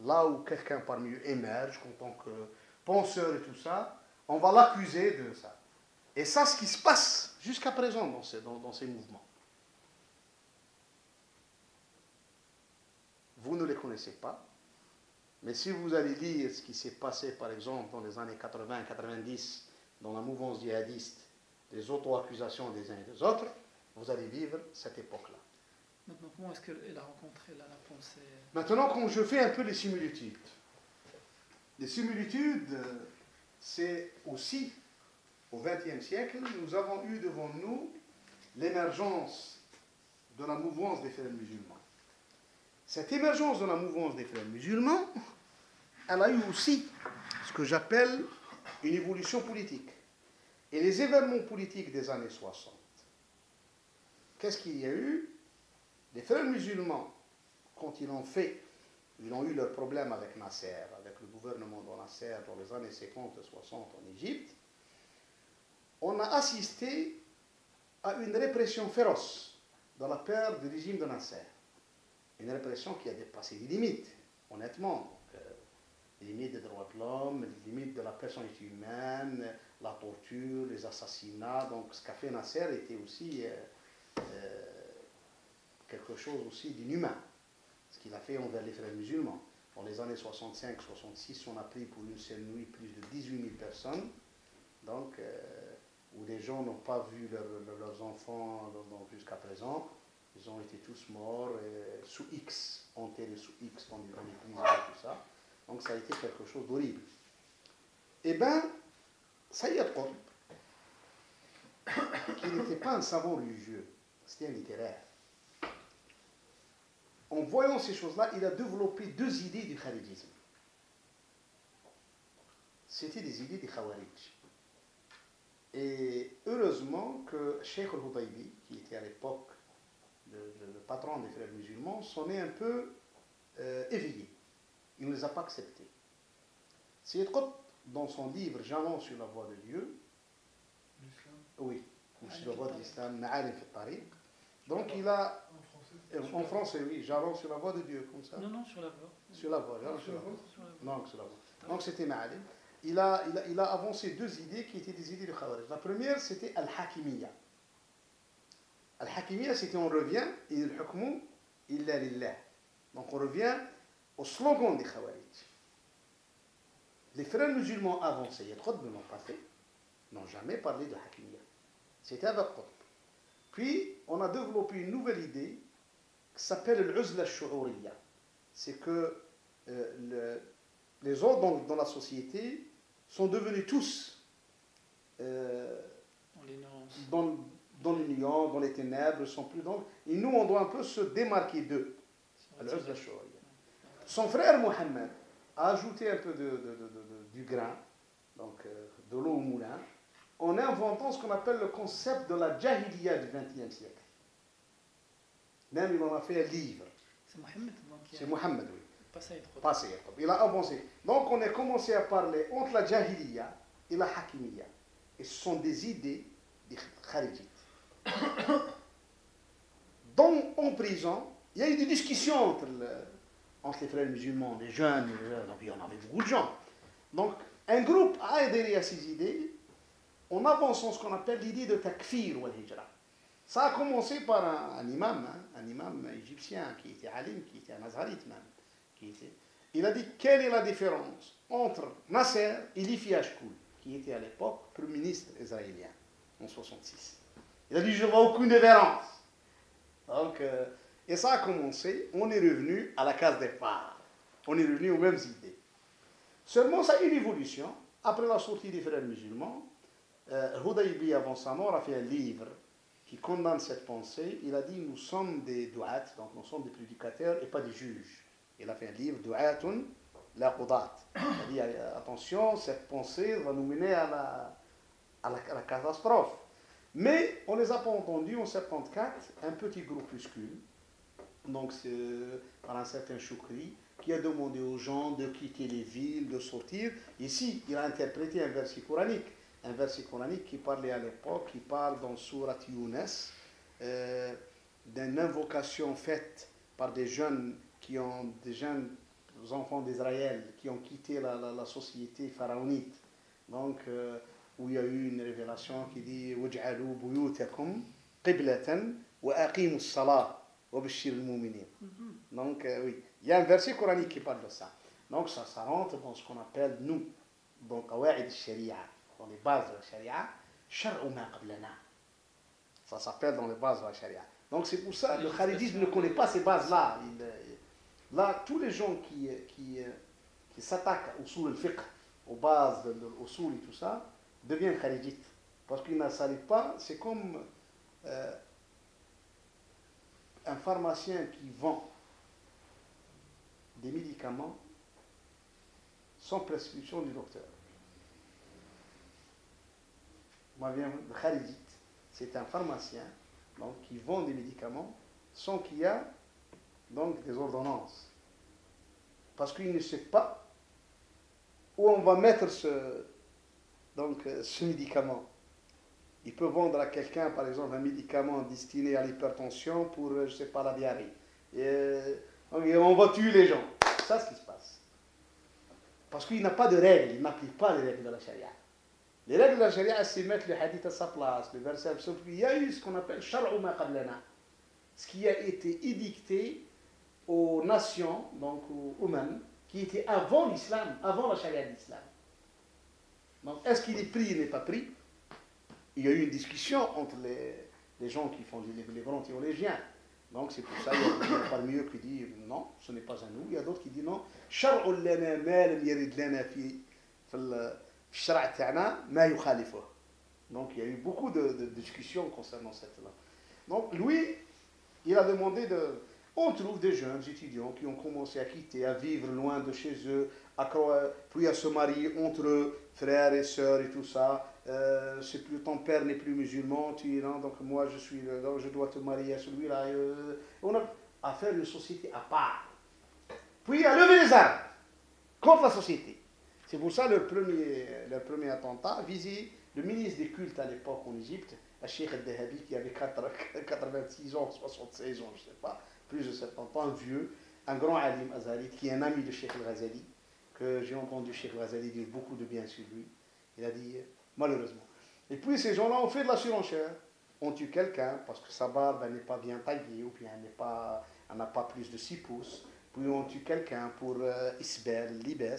Là où quelqu'un parmi eux émerge en tant que penseur et tout ça, on va l'accuser de ça. Et ça, ce qui se passe jusqu'à présent dans ces mouvements. Vous ne les connaissez pas, mais si vous allez lire ce qui s'est passé, par exemple, dans les années 80-90, dans la mouvance djihadiste, les auto-accusations des uns et des autres, vous allez vivre cette époque-là. Maintenant, comment est-ce qu'elle a rencontré la pensée? Maintenant, quand je fais un peu les similitudes, c'est aussi, au XXe siècle, nous avons eu devant nous l'émergence de la mouvance des frères musulmans. Cette émergence de la mouvance des frères musulmans, elle a eu aussi ce que j'appelle une évolution politique. Et les événements politiques des années 60, qu'est-ce qu'il y a eu? Les frères musulmans, quand ils ont eu leurs problèmes avec Nasser, avec le gouvernement de Nasser dans les années 50 et 60 en Égypte, on a assisté à une répression féroce de la part du régime de Nasser. Une répression qui a dépassé les limites, honnêtement. Les limites des droits de l'homme, les limites de la personnalité humaine, la torture, les assassinats. Donc ce qu'a fait Nasser était aussi quelque chose aussi d'inhumain. Ce qu'il a fait envers les frères musulmans. Dans les années 65-66, on a pris pour une seule nuit plus de 18 000 personnes. Donc, où des gens n'ont pas vu leurs enfants jusqu'à présent. Ils ont été tous morts sous X, enterrés sous X dans les prisons et tout ça. Donc ça a été quelque chose d'horrible. Eh bien, Sayyid Qutb, qui n'était pas un savant religieux, c'était un littéraire. En voyant ces choses-là, il a développé deux idées du kharijisme. C'était des idées des khawarij. Et heureusement que Cheikh al-Hudaybi, qui était à l'époque le patron des frères musulmans, s'en est un peu éveillé. Il ne les a pas acceptés. Sayyid Qutb, dans son livre Jalons sur la voie de Dieu, oui, sur la voie de l'islam, Ma'alim fi Tariq, donc il a, en français, oui, Jalons sur la voie de Dieu, comme ça. Non, sur la voie. Sur la voie, Jalons sur la voie. Non, sur la voie. Donc c'était Ma'alim. Il a avancé deux idées qui étaient des idées de Khawarij. La première, c'était Al-Hakimiyya. Al-Hakimiyya, c'était on revient, il hukmu illa lillah. Donc on revient au slogan des Khawarij. Les frères musulmans avancés, il y a trop de n'ont pas fait, n'ont jamais parlé de Hakimiyya. C'était avec Qutb. Puis on a développé une nouvelle idée qui s'appelle l'uzla al-shu'uriyya. C'est que les autres dans la société sont devenus tous dans l'union, dans les ténèbres, sont plus dans... Et nous, on doit un peu se démarquer d'eux. Son frère Mohammed a ajouté un peu du grain, donc de l'eau au moulin, en inventant ce qu'on appelle le concept de la jahiliya du XXe siècle. Même il en a fait un livre. C'est Mohammed. C'est Mohammed, oui. Pas Sayyid Qutb. Il a avancé. Donc on a commencé à parler entre la jahiliya et la hakimiyya. Et ce sont des idées des kharijites. En prison, il y a eu des discussions entre les frères musulmans, les jeunes, donc il y en avait beaucoup de gens. Donc un groupe a adhéré à ces idées en avançant ce qu'on appelle l'idée de takfir ou al-hijra. Ça a commencé par un imam égyptien qui était alim, qui était un azharite même. Il a dit quelle est la différence entre Nasser et Lifi Ashkoul, qui était à l'époque premier ministre israélien en 1966. Il a dit je ne vois aucune différence. Donc, et ça a commencé, on est revenu à la case départ. On est revenu aux mêmes idées. Seulement, ça a eu une évolution. Après la sortie des frères musulmans, Hudaybi, avant sa mort, a fait un livre qui condamne cette pensée. Il a dit nous sommes des du'at, donc nous sommes des prédicateurs et pas des juges. Il a fait un livre, Du'atun la Qudat. Il a dit attention, cette pensée va nous mener à la catastrophe. Mais on ne les a pas entendus en 1974, un petit groupuscule, donc c'est par un certain Choukri, qui a demandé aux gens de quitter les villes, de sortir. Ici, il a interprété un verset coranique qui parlait à l'époque, qui parle dans Surat Younes, d'une invocation faite par des jeunes enfants d'Israël qui ont quitté la société pharaonite. Donc, où il y a eu une révélation qui dit وَجْعَلُوا بُيُوتَكُمْ قِبْلَةً وَأَقِيمُوا الصَّلَاةَ وَبَشِّرِ الْمُؤْمِنِينَ. Donc, oui, il y a un verset coranique qui parle de ça. Donc, ça rentre dans ce qu'on appelle, nous, dans قواعد الشريعة, dans les bases de la sharia, شَرْعُ مَا قَبْلَنَا. Ça s'appelle dans les bases de la sharia. Donc c'est pour ça que le kharidisme ne connaît pas ces bases-là. Là, tous les gens qui s'attaquent au usul al-fiqh, aux bases de l'usul et tout ça, deviennent kharijites. Parce qu'ils ne savent pas, c'est comme un pharmacien qui vend des médicaments sans prescription du docteur. Le kharijite, c'est un pharmacien donc, qui vend des médicaments sans qu'il y ait donc, des ordonnances. Parce qu'il ne sait pas où on va mettre ce médicament. Il peut vendre à quelqu'un, par exemple, un médicament destiné à l'hypertension pour, je ne sais pas, la diarrhée. Et on va tuer les gens. C'est ça ce qui se passe. Parce qu'il n'a pas de règles, il n'applique pas les règles de la charia. Les règles de la charia, c'est mettre le hadith à sa place, le verset. Il y a eu ce qu'on appelle shar'u ma qablana, ce qui a été édicté aux nations, donc aux humains, qui étaient avant l'islam, avant la charia de l'islam. Donc, est-ce qu'il est pris, il n'est pas pris? Il y a eu une discussion entre les gens qui font les grands théologiens. Donc, c'est pour ça qu'il y a parmi eux qui disent non, ce n'est pas à nous. Il y a d'autres qui disent non. Shar'u lana ma lam yarid lana fi الشرع تاعنا ما يخالفه. Donc il y a eu beaucoup de discussions concernant cette là. Donc lui, il a demandé de... On trouve des jeunes étudiants qui ont commencé à quitter, à vivre loin de chez eux, puis à se marier entre eux, frères et sœurs et tout ça. C'est plus, ton père n'est plus musulman, tu es là, donc moi je dois te marier à celui-là. On a à faire une société à part. Puis à lever les armes contre la société. C'est pour ça leur premier attentat visait le ministre des cultes à l'époque en Égypte, Cheikh al-Dahabi, qui avait 86 ans, 76 ans, je ne sais pas, plus de 70 ans, un vieux, un grand alim azali, qui est un ami de Cheikh al-Ghazali, que j'ai entendu Cheikh al-Ghazali dire beaucoup de bien sur lui. Il a dit, malheureusement. Et puis ces gens-là ont fait de la surenchère. On tue quelqu'un parce que sa barbe n'est pas bien taillée, ou bien elle n'a pas plus de 6 pouces. Puis on tue quelqu'un pour isbel, libes.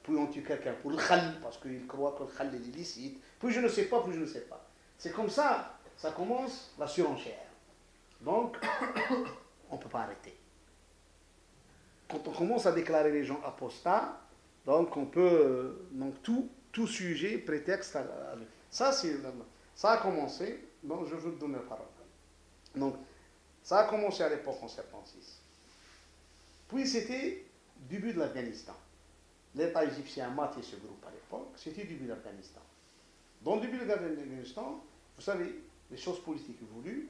Puis on tue quelqu'un pour le khal, parce qu'il croit que le khal est illicite. Puis je ne sais pas, puis je ne sais pas. C'est comme ça, ça commence la surenchère. Donc, on ne peut pas arrêter. Quand on commence à déclarer les gens apostats, donc on peut, donc tout sujet, prétexte, ça a commencé, donc je vous donne la parole. Donc, ça a commencé à l'époque en 76. Puis c'était du début de l'Afghanistan. L'État égyptien a maté ce groupe à l'époque, c'était le début de l'Afghanistan. Dans le début de l'Afghanistan, vous savez, les choses politiques évoluent.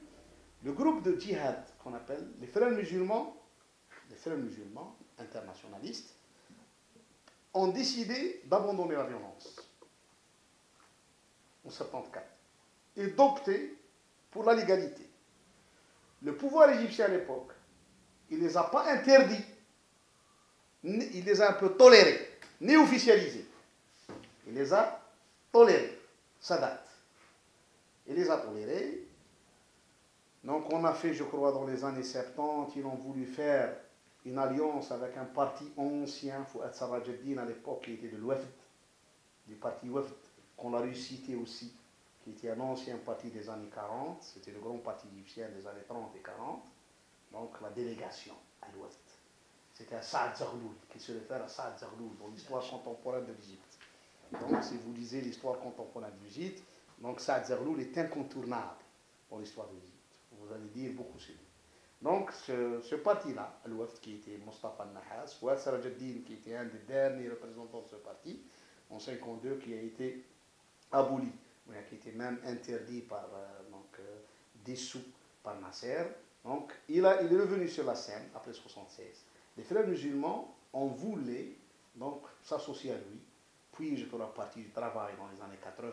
Le groupe de djihad qu'on appelle les frères musulmans internationalistes, ont décidé d'abandonner la violence en 1974 et d'opter pour la légalité. Le pouvoir égyptien à l'époque, il ne les a pas interdits, il les a un peu tolérés, ni officialisés. Il les a tolérés, ça date. Il les a tolérés. Donc on a fait, je crois, dans les années 70, ils ont voulu faire une alliance avec un parti ancien, Fouad Sarrajeddine à l'époque, qui était de l'Ouefd, du parti Ouefd, qu'on a réussi aussi, qui était un ancien parti des années 40, c'était le grand parti égyptien des années 30 et 40, donc la délégation à l'Ouefd. C'était à Saad Zaghloul, qui se réfère à Saad Zaghloul dans l'histoire contemporaine de l'Égypte. Donc si vous lisez l'histoire contemporaine de l'Égypte, donc Saad Zaghloul est incontournable dans l'histoire de l'Égypte. Vous allez dire beaucoup sur lui. Donc ce parti-là, l'Ouefd, qui était Mustafa Nahas, Fouad Sarrajeddine, qui était un des derniers représentants de ce parti, en 1952, qui a été aboli, qui était même interdit dissous par Nasser. Donc il est revenu sur la scène après 1976. Les frères musulmans ont voulu donc s'associer à lui, puis je la partie du travail dans les années 80,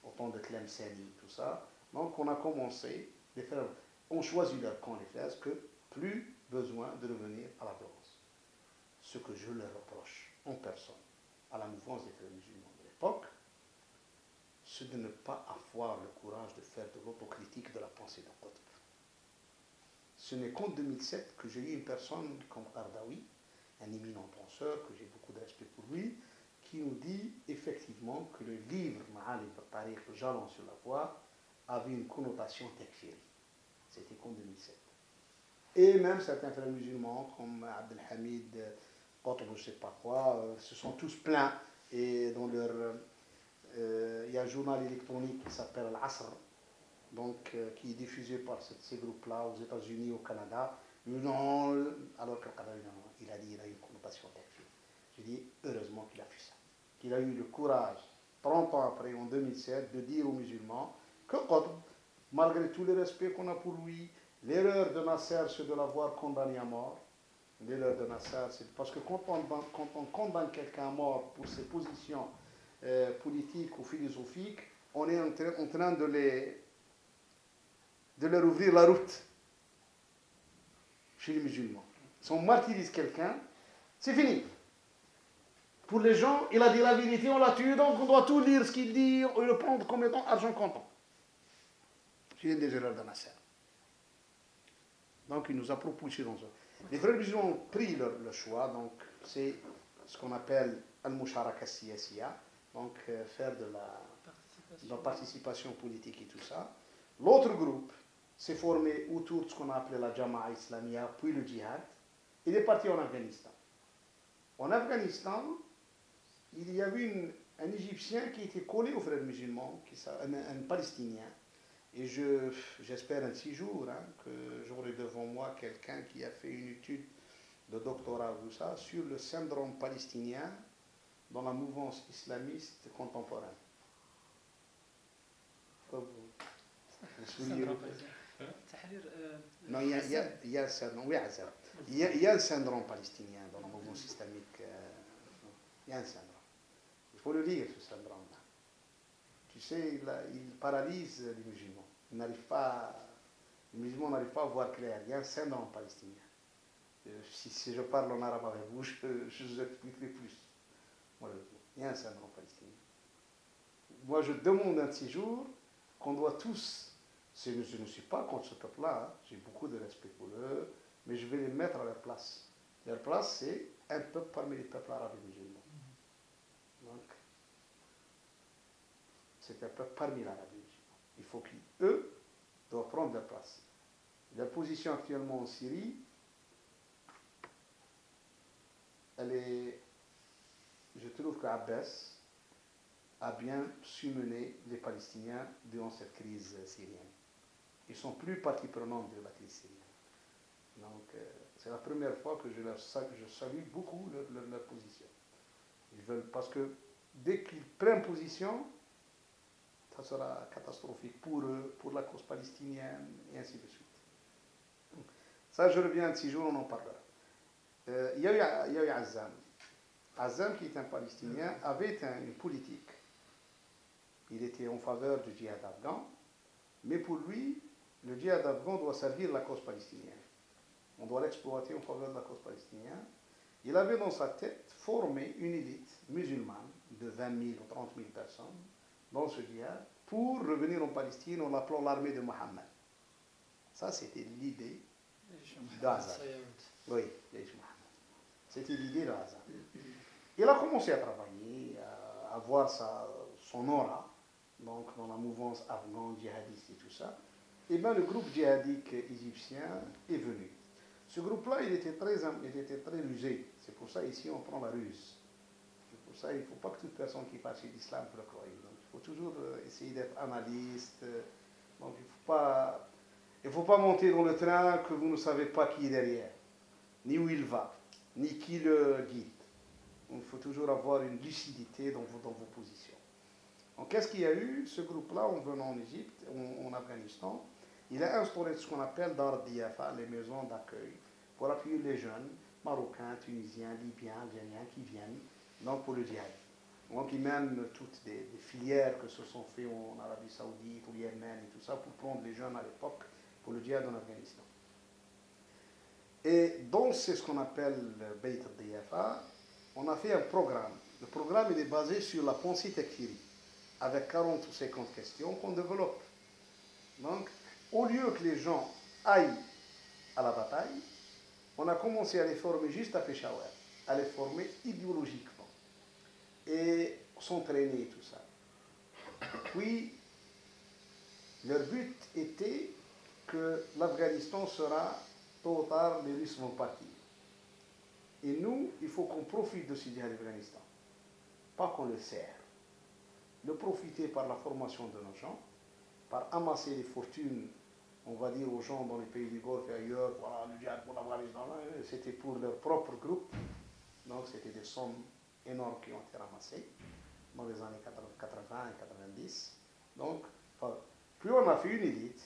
au temps de Tlemceni, tout ça. Donc on a commencé, les frères ont choisi leur camp, les frères, que plus besoin de revenir à la violence. Ce que je leur reproche en personne à la mouvance des frères musulmans de l'époque, c'est de ne pas avoir le courage de faire de l'autocritique de la pensée de Qutb. Ce n'est qu'en 2007 que j'ai eu une personne comme Qardawi, un éminent penseur, que j'ai beaucoup de respect pour lui, qui nous dit effectivement que le livre Ma'alim al-Tariq, le jalon sur la voie, avait une connotation tekfiri. C'était qu'en 2007. Et même certains frères musulmans, comme Abdelhamid, Qutb, je ne sais pas quoi, se sont tous plaints. Et dans leur. Il y a un journal électronique qui s'appelle Al-Asr, donc, qui est diffusé par ces groupes-là aux États-Unis, au Canada. Non, alors que le Canada, il a dit qu'il a eu une connotation technique. Je dis heureusement qu'il a fait ça. Qu'il a eu le courage, 30 ans après, en 2007, de dire aux musulmans que Qutb, malgré tout le respect qu'on a pour lui, l'erreur de Nasser, c'est de l'avoir condamné à mort. L'erreur de Nasser, c'est parce que quand on condamne quelqu'un à mort pour ses positions politiques ou philosophiques, on est en train de leur ouvrir la route chez les musulmans. Si on martyrise quelqu'un, c'est fini. Pour les gens, il a dit la vérité, on l'a tué, donc on doit tout lire ce qu'il dit et le prendre comme étant argent comptant. C'est une des erreurs de Nasser. Donc il nous a propulsés dans ça. Les frères musulmans ont pris le choix, donc c'est ce qu'on appelle al-musharaka siyasiya, donc faire de la participation politique et tout ça. L'autre groupe s'est formé autour de ce qu'on a appelé la Jama'a Islamia, puis le djihad. Il est parti en Afghanistan. En Afghanistan, il y avait un Égyptien qui était collé aux frères musulmans, un Palestinien. Et j'espère un de ces jours que j'aurai devant moi quelqu'un qui a fait une étude de doctorat ou ça, sur le syndrome palestinien dans la mouvance islamiste contemporaine. Non, il y a un syndrome, oui, il y a un syndrome palestinien dans la mouvance islamique. Il y a un syndrome. Il faut le lire, ce syndrome-là. Tu sais, il paralyse les musulmans. Les musulmans n'arrivent pas à voir clair. Il y a un syndrome palestinien. Si je parle en arabe avec vous, je vous expliquerai plus. Il y a un syndrome palestinien. Moi, je demande un de ces jours qu'on doit tous, je ne suis pas contre ce peuple-là, j'ai beaucoup de respect pour eux, mais je vais les mettre à leur place. Leur place, c'est un peuple parmi les peuples arabes et musulmans. Donc, c'est un peuple parmi l'arabe et musulmans. Il faut qu'eux doivent prendre leur place. La position actuellement en Syrie, elle est, je trouve qu'Abbas a bien su mener les Palestiniens durant cette crise syrienne. Ils sont plus partie prenante de la crise syrienne. Donc, c'est la première fois que je salue beaucoup leur position. Ils veulent, parce que dès qu'ils prennent position, ça sera catastrophique pour eux, pour la cause palestinienne, et ainsi de suite. Donc, ça, je reviens de 6 jours, on en parlera. Il y a eu Azzam. Azzam, qui est un Palestinien, avait une politique. Il était en faveur du djihad afghan, mais pour lui, le djihad afghan doit servir la cause palestinienne. On doit l'exploiter en faveur de la cause palestinienne. Il avait dans sa tête formé une élite musulmane de 20 000 ou 30 000 personnes dans ce djihad pour revenir en Palestine en l'appelant l'armée de Mohammed. Ça, c'était l'idée d'Azzam. Oui, c'était l'idée d'Azzam. Il a commencé à travailler, à voir son aura, donc dans la mouvance afghane, djihadiste et tout ça. Et bien le groupe djihadique égyptien est venu. Ce groupe-là, il était très rusé. C'est pour ça ici on prend la ruse. C'est pour ça il ne faut pas que toute personne qui parle de l'islam le croie. Donc il faut toujours essayer d'être analyste. Donc il ne faut pas monter dans le train que vous ne savez pas qui est derrière, ni où il va, ni qui le guide. Donc, il faut toujours avoir une lucidité dans vos positions. Donc qu'est-ce qu'il y a eu? Ce groupe-là, en venant en Égypte, en Afghanistan, il a instauré ce qu'on appelle Dar Diafa, les maisons d'accueil, pour appuyer les jeunes marocains, tunisiens, libyens, algériens qui viennent donc pour le djihad. Donc ils mènent toutes des filières que se sont faites en Arabie Saoudite, au Yémen et tout ça, pour prendre les jeunes à l'époque pour le djihad en Afghanistan. Et donc c'est ce qu'on appelle le Beit al-Diafa. On a fait un programme. Le programme il est basé sur la pensée takfiri, avec 40 ou 50 questions qu'on développe. Donc, au lieu que les gens aillent à la bataille, on a commencé à les former juste à Peshawar, à les former idéologiquement et s'entraîner et tout ça. Puis, leur but était que l'Afghanistan sera, tôt ou tard, les Russes vont partir. Et nous, il faut qu'on profite de ce djihad d'Afghanistan. Pas qu'on le sert. Le profiter par la formation de nos gens, par amasser les fortunes, on va dire aux gens dans les pays du Golfe et ailleurs, voilà, le djihad pour l'Afghanistan, c'était pour leur propre groupe. Donc c'était des sommes énormes qui ont été ramassées dans les années 80 et 90. Donc, plus on a fait une élite,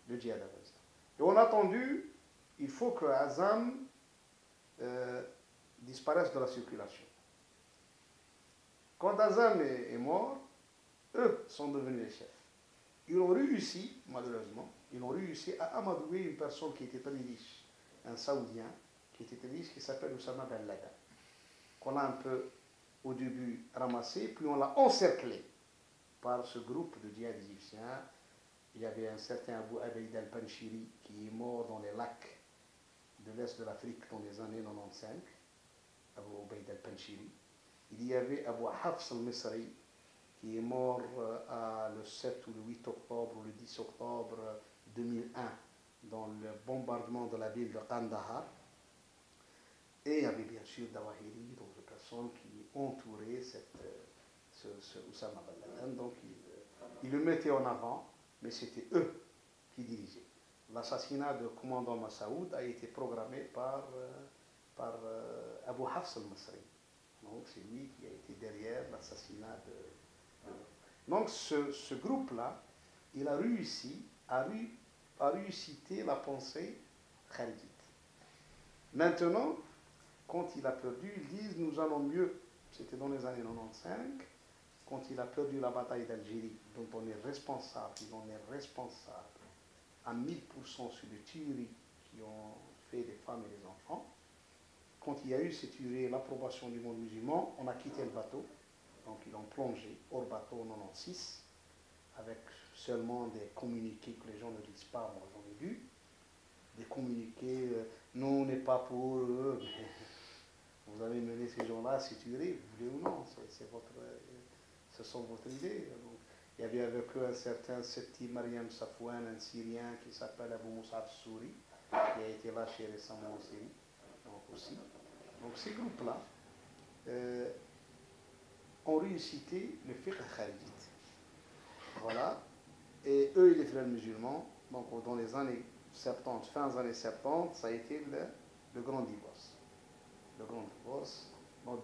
le djihad d'Afghanistan. Et on a attendu, il faut que Azam disparaisse de la circulation. Quand Azam est mort, eux sont devenus les chefs. Ils ont réussi, malheureusement, ils ont réussi à amadouer une personne qui était très riche, un Saoudien, qui était très riche, qui s'appelle Oussama Ben Laden, qu'on a un peu, au début, ramassé, puis on l'a encerclé par ce groupe de djihad égyptiens. Il y avait un certain Abu Abeid al-Panchiri qui est mort dans les lacs de l'Est de l'Afrique dans les années 95, Abu Abeid al-Panchiri. Il y avait Abu Hafs al-Misri qui est mort le 7 ou le 8 octobre ou le 10 octobre 2001 dans le bombardement de la ville de Kandahar. Et il y avait bien sûr Dawahiri, d'autres personnes qui entouraient ce Oussama Ben Laden. Donc ils le mettaient en avant, mais c'était eux qui dirigeaient. L'assassinat du commandant Massaoud a été programmé par Abu Hafs al-Misri. Donc c'est lui qui a été derrière l'assassinat de... Donc ce groupe-là, il a réussi à ressusciter la pensée kharidite. Maintenant, quand il a perdu, ils disent nous allons mieux. C'était dans les années 95, quand il a perdu la bataille d'Algérie, dont on est responsable, ils en est responsable à 1000% sur les tueries qui ont fait des femmes et des enfants. Quand il y a eu ces tueries, l'approbation du monde musulman, on a quitté le bateau. Donc ils ont plongé hors bateau en 96, avec seulement des communiqués que les gens ne lisent pas, moi j'en ai vu. Des communiqués, nous on n'est pas pour eux, mais vous avez mené ces gens-là à se tuer, vous voulez ou non, ce sont votre idée. Donc, il y avait avec eux un certain Septi Mariam Safouane, un Syrien qui s'appelle Abou Moussab Souri, qui a été lâché récemment en Syrie, donc aussi. Donc ces groupes-là ont réussi le fiqh kharijite. Voilà. Et eux et les frères musulmans, donc dans les années 70, fin des années 70, ça a été le grand divorce. Le grand divorce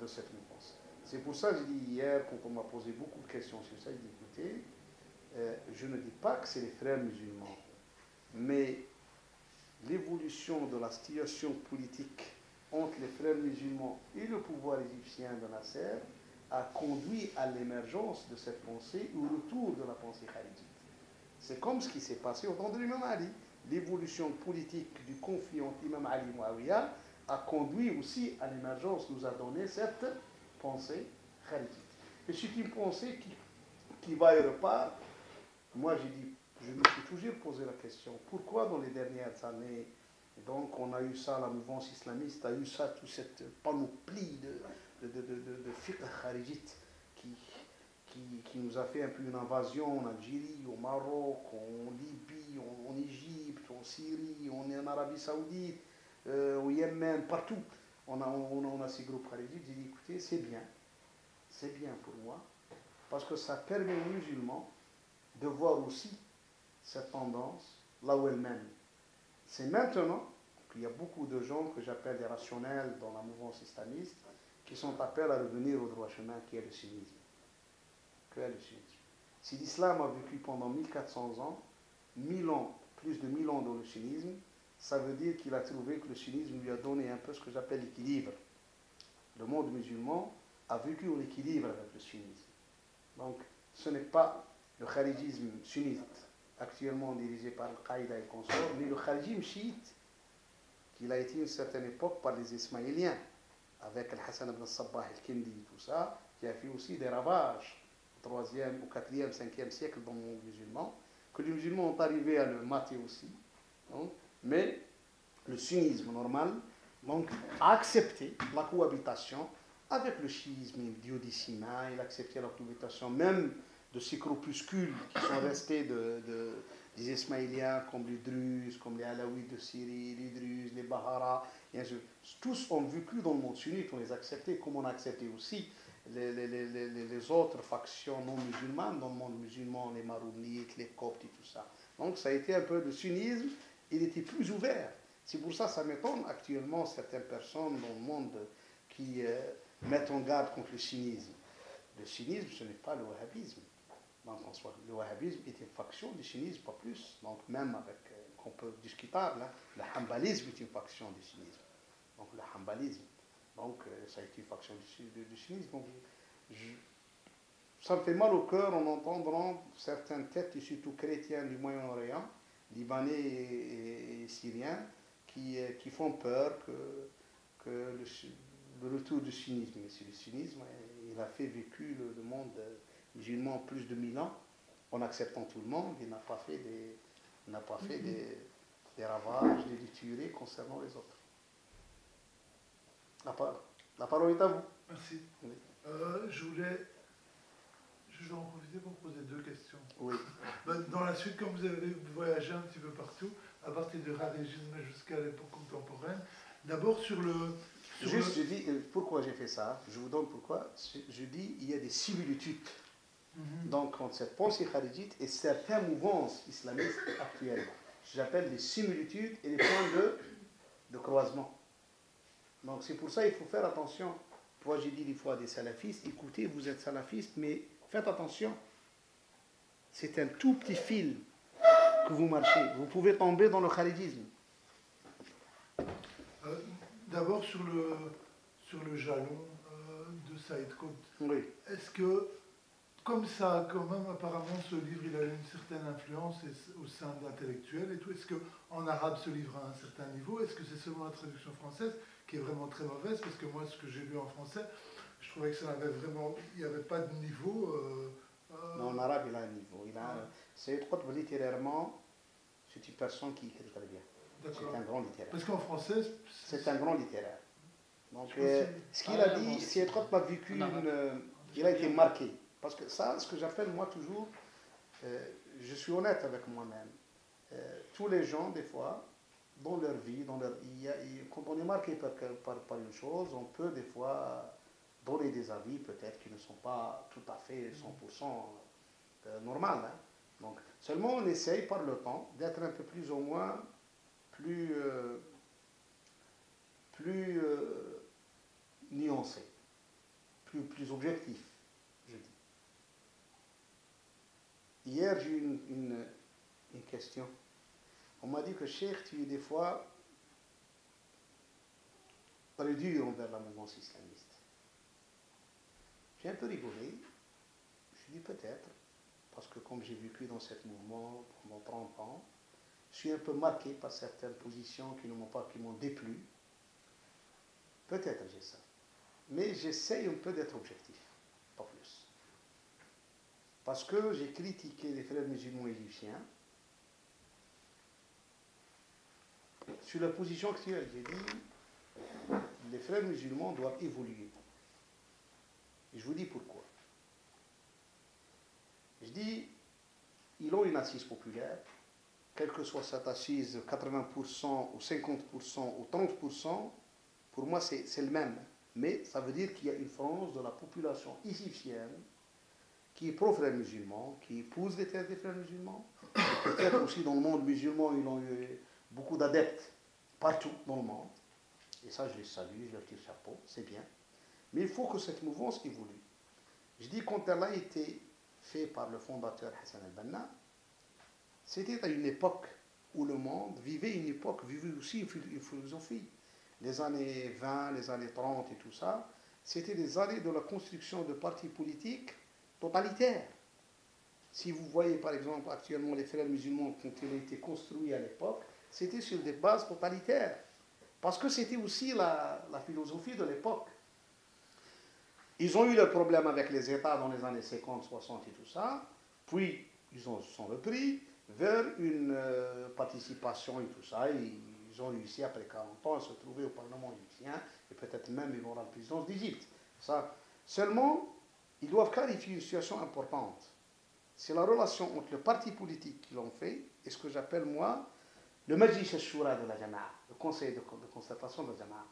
de cette réponse. C'est pour ça que j'ai dit hier, quand on m'a posé beaucoup de questions sur ça, j'ai dit écoutez, je ne dis pas que c'est les frères musulmans, mais l'évolution de la situation politique entre les frères musulmans et le pouvoir égyptien de Nasser a conduit à l'émergence de cette pensée, au retour de la pensée kharijite. C'est comme ce qui s'est passé au temps de l'imam Ali. L'évolution politique du conflit entre l'imam Ali et Muawiyah a conduit aussi à l'émergence, nous a donné cette pensée kharijite. Et c'est une pensée qui va et repart. Moi, je me suis toujours posé la question, pourquoi dans les dernières années, donc on a eu ça, la mouvance islamiste a eu ça, toute cette panoplie de fiqh kharijite qui nous a fait un peu une invasion en Algérie, au Maroc, en Libye, en Égypte, en Syrie, en Arabie Saoudite, au Yémen, partout. On a ces groupes kharijites. J'ai dit, écoutez, c'est bien pour moi, parce que ça permet aux musulmans de voir aussi cette tendance là où elle mène. C'est maintenant qu'il y a beaucoup de gens que j'appelle des rationnels dans la mouvance islamiste qui sont appelés à revenir au droit chemin qui est le sunnisme. Si l'islam a vécu pendant 1400 ans, 1000 ans, plus de 1000 ans dans le sunnisme, ça veut dire qu'il a trouvé que le sunnisme lui a donné un peu ce que j'appelle l'équilibre. Le monde musulman a vécu en équilibre avec le sunnisme. Donc, ce n'est pas le kharijisme sunnite, actuellement dirigé par Al-Qaïda et consorts, mais le kharijisme chiite, qu'il a été à une certaine époque par les Ismaéliens, avec Al-Hassan ibn Sabbah al-Kindi et tout ça, qui a fait aussi des ravages au 3e, au 4e, 5e siècle dans le monde musulman, que les musulmans ont arrivé à le mater aussi. Donc, mais le sunnisme normal donc, a accepté la cohabitation avec le chiisme duodécimain, il a accepté la cohabitation même de ces groupuscules qui sont restés des Ismaéliens, comme les Druzes, comme les Alaouites de Syrie, les Druzes, les Bahara, et ainsi de suite. Tous ont vécu dans le monde sunnite, on les a acceptés, comme on a accepté aussi les autres factions non musulmanes dans le monde musulman, les Marounites, les Coptes et tout ça. Donc ça a été un peu de sunnisme, il était plus ouvert. C'est pour ça que ça m'étonne actuellement certaines personnes dans le monde qui mettent en garde contre le sunnisme. Le sunnisme, ce n'est pas le wahhabisme. Donc, le wahhabisme est une faction du sunnisme, pas plus. Donc même avec, qu'on peut discutable, hein, le hanbalisme est une faction du sunnisme. Donc le hanbalisme, donc ça a été une faction du sunnisme. Donc, ça me fait mal au cœur en entendant certaines têtes, et surtout chrétiennes du Moyen-Orient, libanais et syriens, qui font peur que le retour du sunnisme. Mais c'est le sunnisme, il a fait vécu le monde musulman plus de 1000 ans, en acceptant tout le monde, il n'a pas fait des ravages, des tueries concernant les autres. La parole est à vous. Merci. Oui. Je vais en profiter pour poser 2 questions. Oui. Dans la suite, comme vous avez voyagé un petit peu partout, à partir du rarégisme jusqu'à l'époque contemporaine, d'abord sur le... Je dis pourquoi j'ai fait ça, je vous donne pourquoi. Je dis il y a des similitudes. Donc entre cette pensée kharijite et certaines mouvances islamistes actuelles. J'appelle les similitudes et les points de croisement. Donc c'est pour ça qu'il faut faire attention. Moi j'ai dit des fois à des salafistes, écoutez, vous êtes salafistes, mais faites attention. C'est un tout petit fil que vous marchez. Vous pouvez tomber dans le kharijisme. D'abord sur le jalon de Saïd Qutb. Oui. Est-ce que, comme ça, quand même, apparemment, ce livre, il a une certaine influence au sein de l'intellectuel et tout, est-ce qu'en arabe, ce livre a un certain niveau? Est-ce que c'est seulement la traduction française qui est vraiment très mauvaise? Parce que moi, ce que j'ai lu en français, je trouvais que ça n'avait vraiment... Il n'y avait pas de niveau... Non, en arabe, il a un niveau. Saïd Qutb, littérairement, c'est une personne qui écrit très bien. C'est un grand littéraire. Parce qu'en français... C'est un grand littéraire. Donc, ce qu'il a dit, Saïd Qutb a vécu il a été marqué. Parce que ça, ce que j'appelle moi toujours, je suis honnête avec moi-même. Tous les gens, des fois, dans leur vie, quand on est marqué par une chose, on peut des fois donner des avis peut-être qui ne sont pas tout à fait 100% normal. Hein. Donc, seulement on essaye par le temps d'être un peu plus au moins plus nuancé, plus objectif, je dis. Hier, j'ai eu une question. On m'a dit que Cheikh, tu es des fois très dur envers la mouvance islamiste. J'ai un peu rigolé. Je dis peut-être, parce que comme j'ai vécu dans ce mouvement pendant 30 ans, je suis un peu marqué par certaines positions qui m'ont déplu. Peut-être j'ai ça. Mais j'essaye un peu d'être objectif, pas plus. Parce que j'ai critiqué les frères musulmans égyptiens sur la position actuelle. J'ai dit, les frères musulmans doivent évoluer. Et je vous dis pourquoi. Je dis, ils ont une assise populaire, quelle que soit cette assise, 80% ou 50% ou 30%, pour moi c'est le même. Mais ça veut dire qu'il y a une frange de la population égyptienne qui est pro-frères musulmans, qui épouse les thèses des frères musulmans. Peut-être aussi dans le monde musulman, ils ont eu beaucoup d'adeptes partout dans le monde. Et ça, je les salue, je leur tire chapeau, c'est bien. Mais il faut que cette mouvance évolue. Je dis, quand elle a été faite par le fondateur Hassan al-Banna, c'était à une époque où le monde vivait aussi une philosophie. Les années 20, les années 30 et tout ça, c'était des années de la construction de partis politiques totalitaires. Si vous voyez par exemple actuellement les frères musulmans quand ils ont été construits à l'époque, c'était sur des bases totalitaires. Parce que c'était aussi la philosophie de l'époque. Ils ont eu le problème avec les États dans les années 50, 60 et tout ça, puis ils sont repris vers une participation et tout ça, et ils ont réussi après 40 ans à se trouver au Parlement égyptien, et peut-être même ils vont à la présidence d'Égypte. Seulement, ils doivent clarifier une situation importante. c'est la relation entre le parti politique qui l'ont fait et ce que j'appelle moi le Majlis al-Shura de la Jama'a, le conseil de concertation de la Jama'a.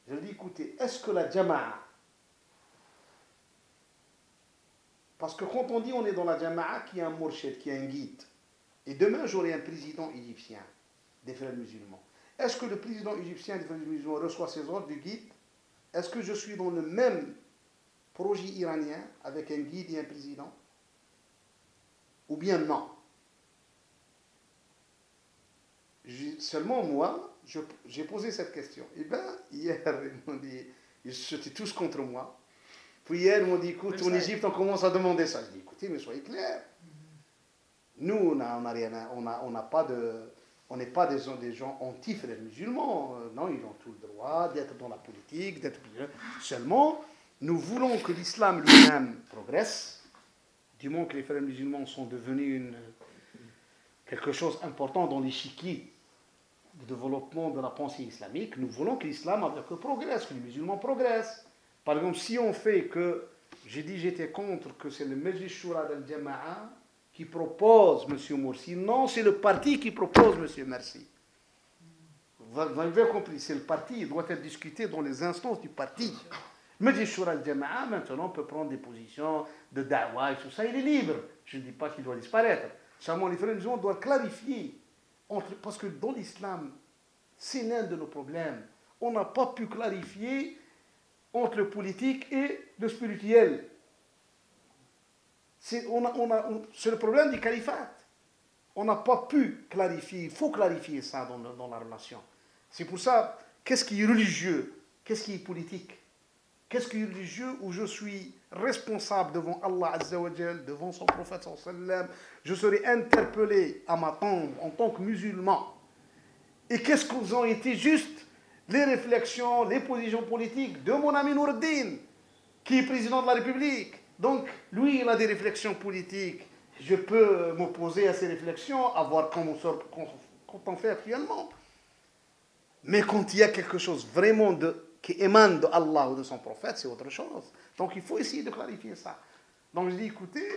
Je lui dis, écoutez, est-ce que la Jama'a, parce que quand on dit on est dans la Jama'a, qui est un mourchid, qui est un guide, et demain j'aurai un président égyptien des frères musulmans, est-ce que le président égyptien des frères musulmans reçoit ses ordres du guide? Est-ce que je suis dans le même projet iranien avec un guide et un président? Ou bien non? Seulement moi, j'ai posé cette question. Et bien, hier, ils m'ont dit, ils étaient tous contre moi. Puis hier, ils m'ont dit, écoute, en Égypte, on commence à demander ça. Je dis, écoutez, mais soyez clairs. Nous, on n'est pas des gens anti-frères musulmans. Non, ils ont tout le droit d'être dans la politique, d'être... Seulement, nous voulons que l'islam lui-même progresse. Du moment que les frères musulmans sont devenus quelque chose d'important dans l'échiquier du développement de la pensée islamique, nous voulons que l'islam progresse, que les musulmans progressent. Par exemple, si on fait que, j'ai dit j'étais contre que c'est le Majlis Shura al-Jama'a qui propose M. Morsi, non, c'est le parti qui propose M. Morsi. Vous avez compris, c'est le parti, il doit être discuté dans les instances du parti. Le Majlis Shura al-Jama'a, maintenant, peut prendre des positions de da'wah et tout ça, il est libre. Je ne dis pas qu'il doit disparaître. Seulement, les frères musulmans doivent clarifier. Parce que dans l'islam, c'est l'un de nos problèmes. On n'a pas pu clarifier entre le politique et le spirituel. C'est le problème du califat. On n'a pas pu clarifier. Il faut clarifier ça dans la relation. C'est pour ça, qu'est-ce qui est religieux? Qu'est-ce qui est politique? Qu'est-ce qui est religieux où je suis responsable devant Allah Azza wa Jal, devant son prophète sallallahu alayhi wa sallam, je serai interpellé à ma tombe en tant que musulman. Et qu'est-ce qu'ils ont été juste les réflexions, les positions politiques de mon ami Noureddin, qui est président de la République. Donc, lui, il a des réflexions politiques. Je peux m'opposer à ces réflexions, à voir comment on fait actuellement. Mais quand il y a quelque chose vraiment qui émane de Allah ou de son prophète, c'est autre chose. Donc il faut essayer de clarifier ça. Donc je dis, écoutez,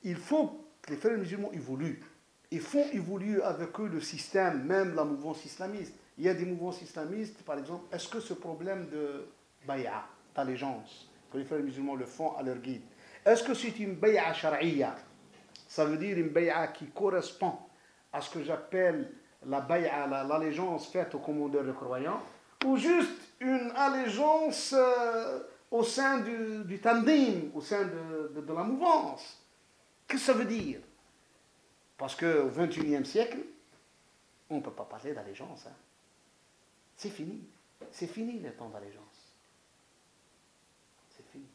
il faut que les frères musulmans évoluent. Ils font évoluer avec eux le système, même la mouvance islamiste. Il y a des mouvances islamistes, par exemple, est-ce que ce problème de bay'a, d'allégeance, que les frères musulmans le font à leur guide, est-ce que c'est une bay'a shar'iyya? Ça veut dire une bay'a qui correspond à ce que j'appelle la bay'a, l'allégeance faite au commandeur de croyants, ou juste une allégeance au sein du tandim, au sein de la mouvance. Qu'est-ce que ça veut dire? Parce qu'au XXIe siècle, on ne peut pas parler d'allégeance. Hein. C'est fini. C'est fini le temps d'allégeance. C'est fini.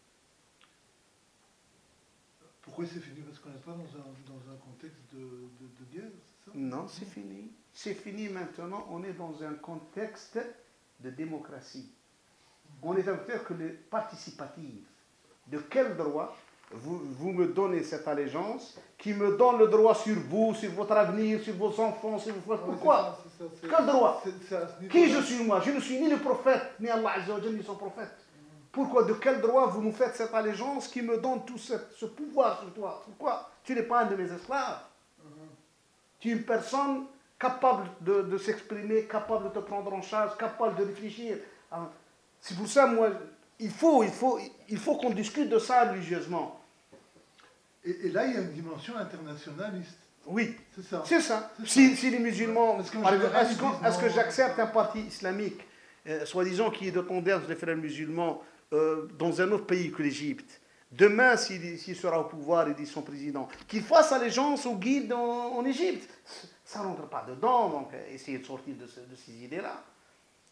Pourquoi c'est fini? Parce qu'on n'est pas dans un contexte de guerre, c'est ça? Non, c'est fini. C'est fini maintenant. On est dans un contexte de démocratie. On est à faire que les participatifs. De quel droit vous me donnez cette allégeance qui me donne le droit sur vous, sur votre avenir, sur vos enfants, sur vos... Pourquoi? Quel droit? Qui je suis moi? Je ne suis ni le prophète, ni Allah Azza wa Jalla, ni son prophète. Pourquoi? De quel droit vous me faites cette allégeance qui me donne tout ce pouvoir sur toi? Pourquoi? Tu n'es pas un de mes esclaves. Tu es une personne capable de s'exprimer, capable de te prendre en charge, capable de réfléchir. C'est pour ça, moi, il faut qu'on discute de ça religieusement. Et là, il y a une dimension internationaliste. Oui, c'est ça. C'est ça. Si les musulmans... Est-ce que j'accepte un parti islamique, soi-disant qui est de tendance des frères musulmans, dans un autre pays que l'Égypte, demain, s'il sera au pouvoir et dit son président, qu'il fasse allégeance au guide en Égypte, ça ne rentre pas dedans, donc essayer de sortir de ces idées-là.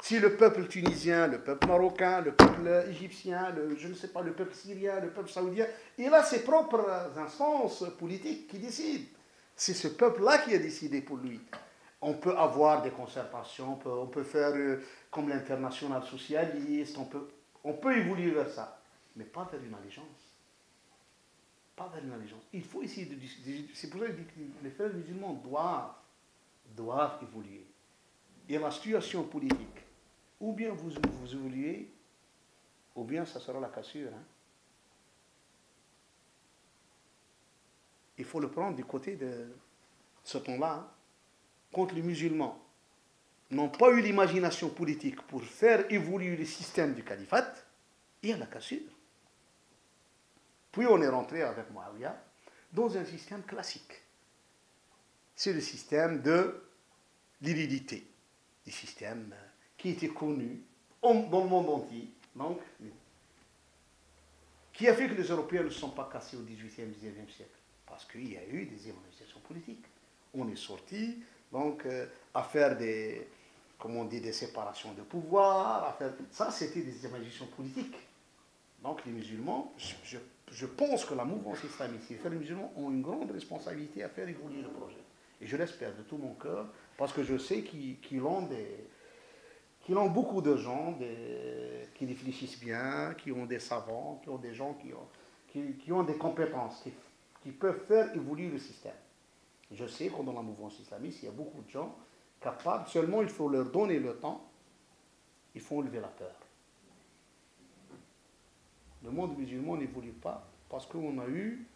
Si le peuple tunisien, le peuple marocain, le peuple égyptien, je ne sais pas, le peuple syrien, le peuple saoudien, il a ses propres instances politiques qui décident. C'est ce peuple-là qui a décidé pour lui. On peut avoir des concertations, on peut faire comme l'international socialiste, on peut évoluer vers ça, mais pas vers une allégeance. Pas vers une allégeance. Il faut essayer de... C'est pour ça que je dis que les frères musulmans doivent évoluer. Et la situation politique, ou bien vous évoluez, ou bien ça sera la cassure. Hein. il faut le prendre du côté de ce temps-là, hein, quand les musulmans n'ont pas eu l'imagination politique pour faire évoluer le système du califat, il y a la cassure. Puis on est rentré avec Muawiyah dans un système classique. C'est le système de l'hérédité, le système qui était connu dans le monde entier, donc, qui a fait que les Européens ne se sont pas cassés au XVIIIe, XIXe siècle, parce qu'il y a eu des évolutions politiques. On est sorti donc à faire des, comment on dit, des séparations de pouvoir, à faire, ça c'était des évolutions politiques. Donc les musulmans, je pense que la mouvance islamiste et les musulmans ont une grande responsabilité à faire évoluer le projet. Et je l'espère de tout mon cœur, parce que je sais qu'ils ont beaucoup de gens qui réfléchissent bien, qui ont des savants, qui ont des gens qui ont des compétences, qui peuvent faire évoluer le système. Je sais que dans la mouvance islamiste, il y a beaucoup de gens capables, seulement il faut leur donner le temps, il faut enlever la peur. Le monde musulman n'évolue pas parce qu'on a eu,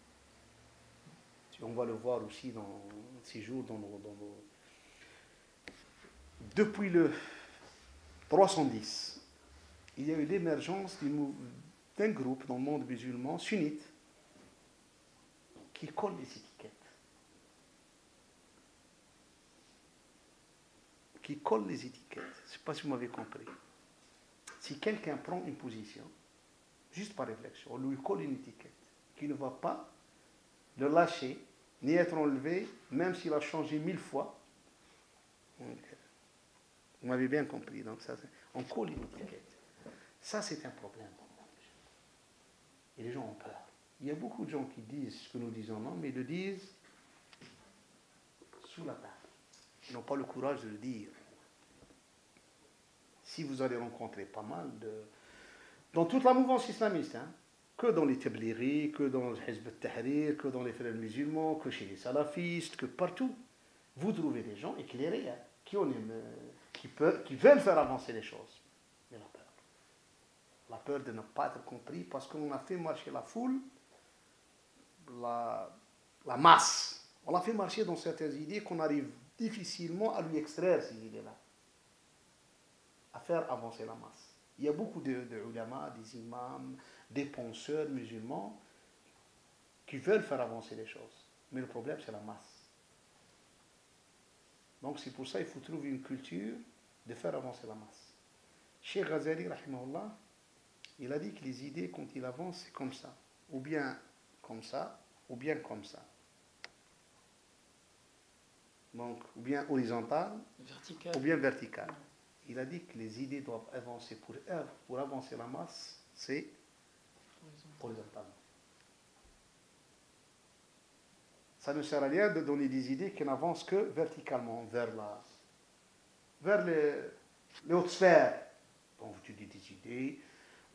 on va le voir aussi dans ces jours, depuis le 310, il y a eu l'émergence d'un groupe dans le monde musulman sunnite qui colle les étiquettes. Qui colle les étiquettes. Je ne sais pas si vous m'avez compris. Si quelqu'un prend une position, juste par réflexion, on lui colle une étiquette qui ne va pas le lâcher, ni être enlevé, même s'il a changé 1000 fois. Donc, vous m'avez bien compris. Donc ça, on colle une étiquette. Ça, c'est un problème. Et les gens ont peur. Il y a beaucoup de gens qui disent ce que nous disons, non, mais ils le disent sous la table. Ils n'ont pas le courage de le dire. Si vous allez rencontrer pas mal dans toute la mouvance islamiste, hein, que dans les Tabliri, que dans le Hizb al-Tahrir, que dans les frères musulmans, que chez les salafistes, que partout, vous trouvez des gens éclairés, hein, qui veulent faire avancer les choses. Mais la peur. La peur de ne pas être compris parce qu'on a fait marcher la foule, la masse. On a fait marcher dans certaines idées qu'on arrive difficilement à lui extraire ces idées-là. À faire avancer la masse. Il y a beaucoup de ulama, des imams, des penseurs musulmans qui veulent faire avancer les choses. Mais le problème, c'est la masse. Donc c'est pour ça qu'il faut trouver une culture de faire avancer la masse. Cheikh Ghazali, rahimahullah, il a dit que les idées, quand il avance, c'est comme ça. Ou bien comme ça, ou bien comme ça. Donc, ou bien horizontal, ou bien vertical. Il a dit que les idées doivent avancer pour avancer la masse, c'est horizontalement. Ça ne sert à rien de donner des idées qui n'avancent que verticalement, vers les hautes sphères. Donc, vous dites des idées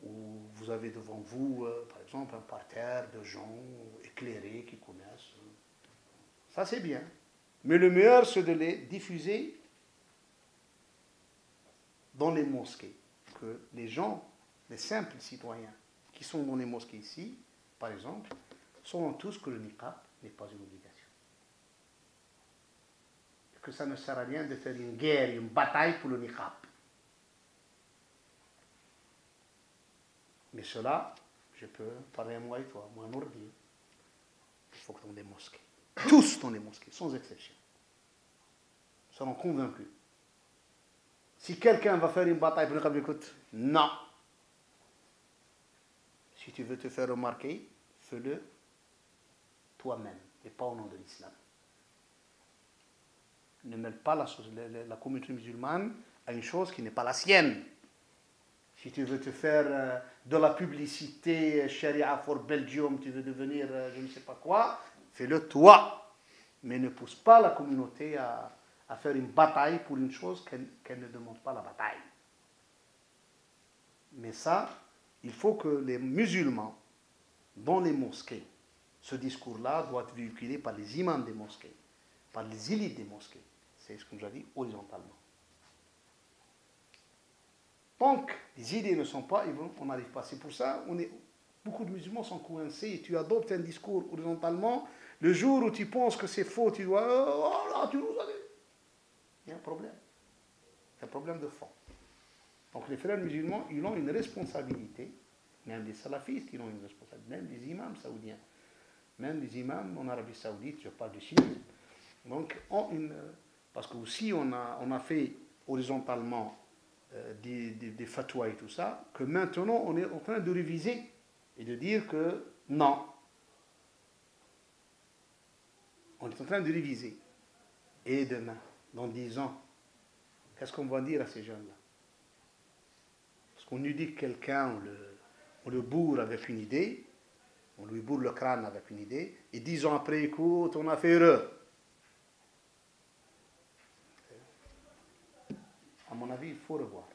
où vous avez devant vous, par exemple, un parterre de gens éclairés qui connaissent. Ça, c'est bien. Mais le meilleur, c'est de les diffuser dans les mosquées. Que les gens, les simples citoyens qui sont dans les mosquées ici, par exemple, sauront tous que le niqab n'est pas une obligation. Que ça ne sert à rien de faire une guerre, une bataille pour le niqab. Mais cela, je peux parler à moi et toi, moi Nourdi. Il faut que dans les mosquées, tous dans les mosquées, sans exception, seront convaincus. Si quelqu'un va faire une bataille pour le niqab, écoute, non. Si tu veux te faire remarquer, fais-le toi-même et pas au nom de l'islam. Ne mêle pas la communauté musulmane à une chose qui n'est pas la sienne. Si tu veux te faire de la publicité, Sharia for Belgium, tu veux devenir je ne sais pas quoi, fais-le toi. Mais ne pousse pas la communauté à faire une bataille pour une chose qu'elle ne demande pas la bataille. Mais ça, il faut que les musulmans, dans les mosquées, ce discours-là doit être véhiculé par les imams des mosquées, par les élites des mosquées. C'est ce que j'ai dit, horizontalement. Tant que les idées ne sont pas, on n'arrive pas. C'est pour ça qu'on est beaucoup de musulmans sont coincés et tu adoptes un discours horizontalement. Le jour où tu penses que c'est faux, tu dois... Oh là, tu nous as dit. Il y a un problème. Il y a un problème de fond. Donc les frères musulmans, ils ont une responsabilité. Même les salafistes, ils ont une responsabilité. Même les imams saoudiens. Même les imams en Arabie Saoudite, je parle du sunnisme. Donc, parce que aussi on a fait horizontalement des fatwas et tout ça, que maintenant on est en train de réviser et de dire que non. On est en train de réviser. Et demain, dans 10 ans, qu'est-ce qu'on va dire à ces jeunes-là? Parce qu'on nous dit que quelqu'un, on le bourre avec une idée, on lui bourre le crâne avec une idée, et 10 ans après, écoute, on a fait erreur. À mon avis, il faut revoir.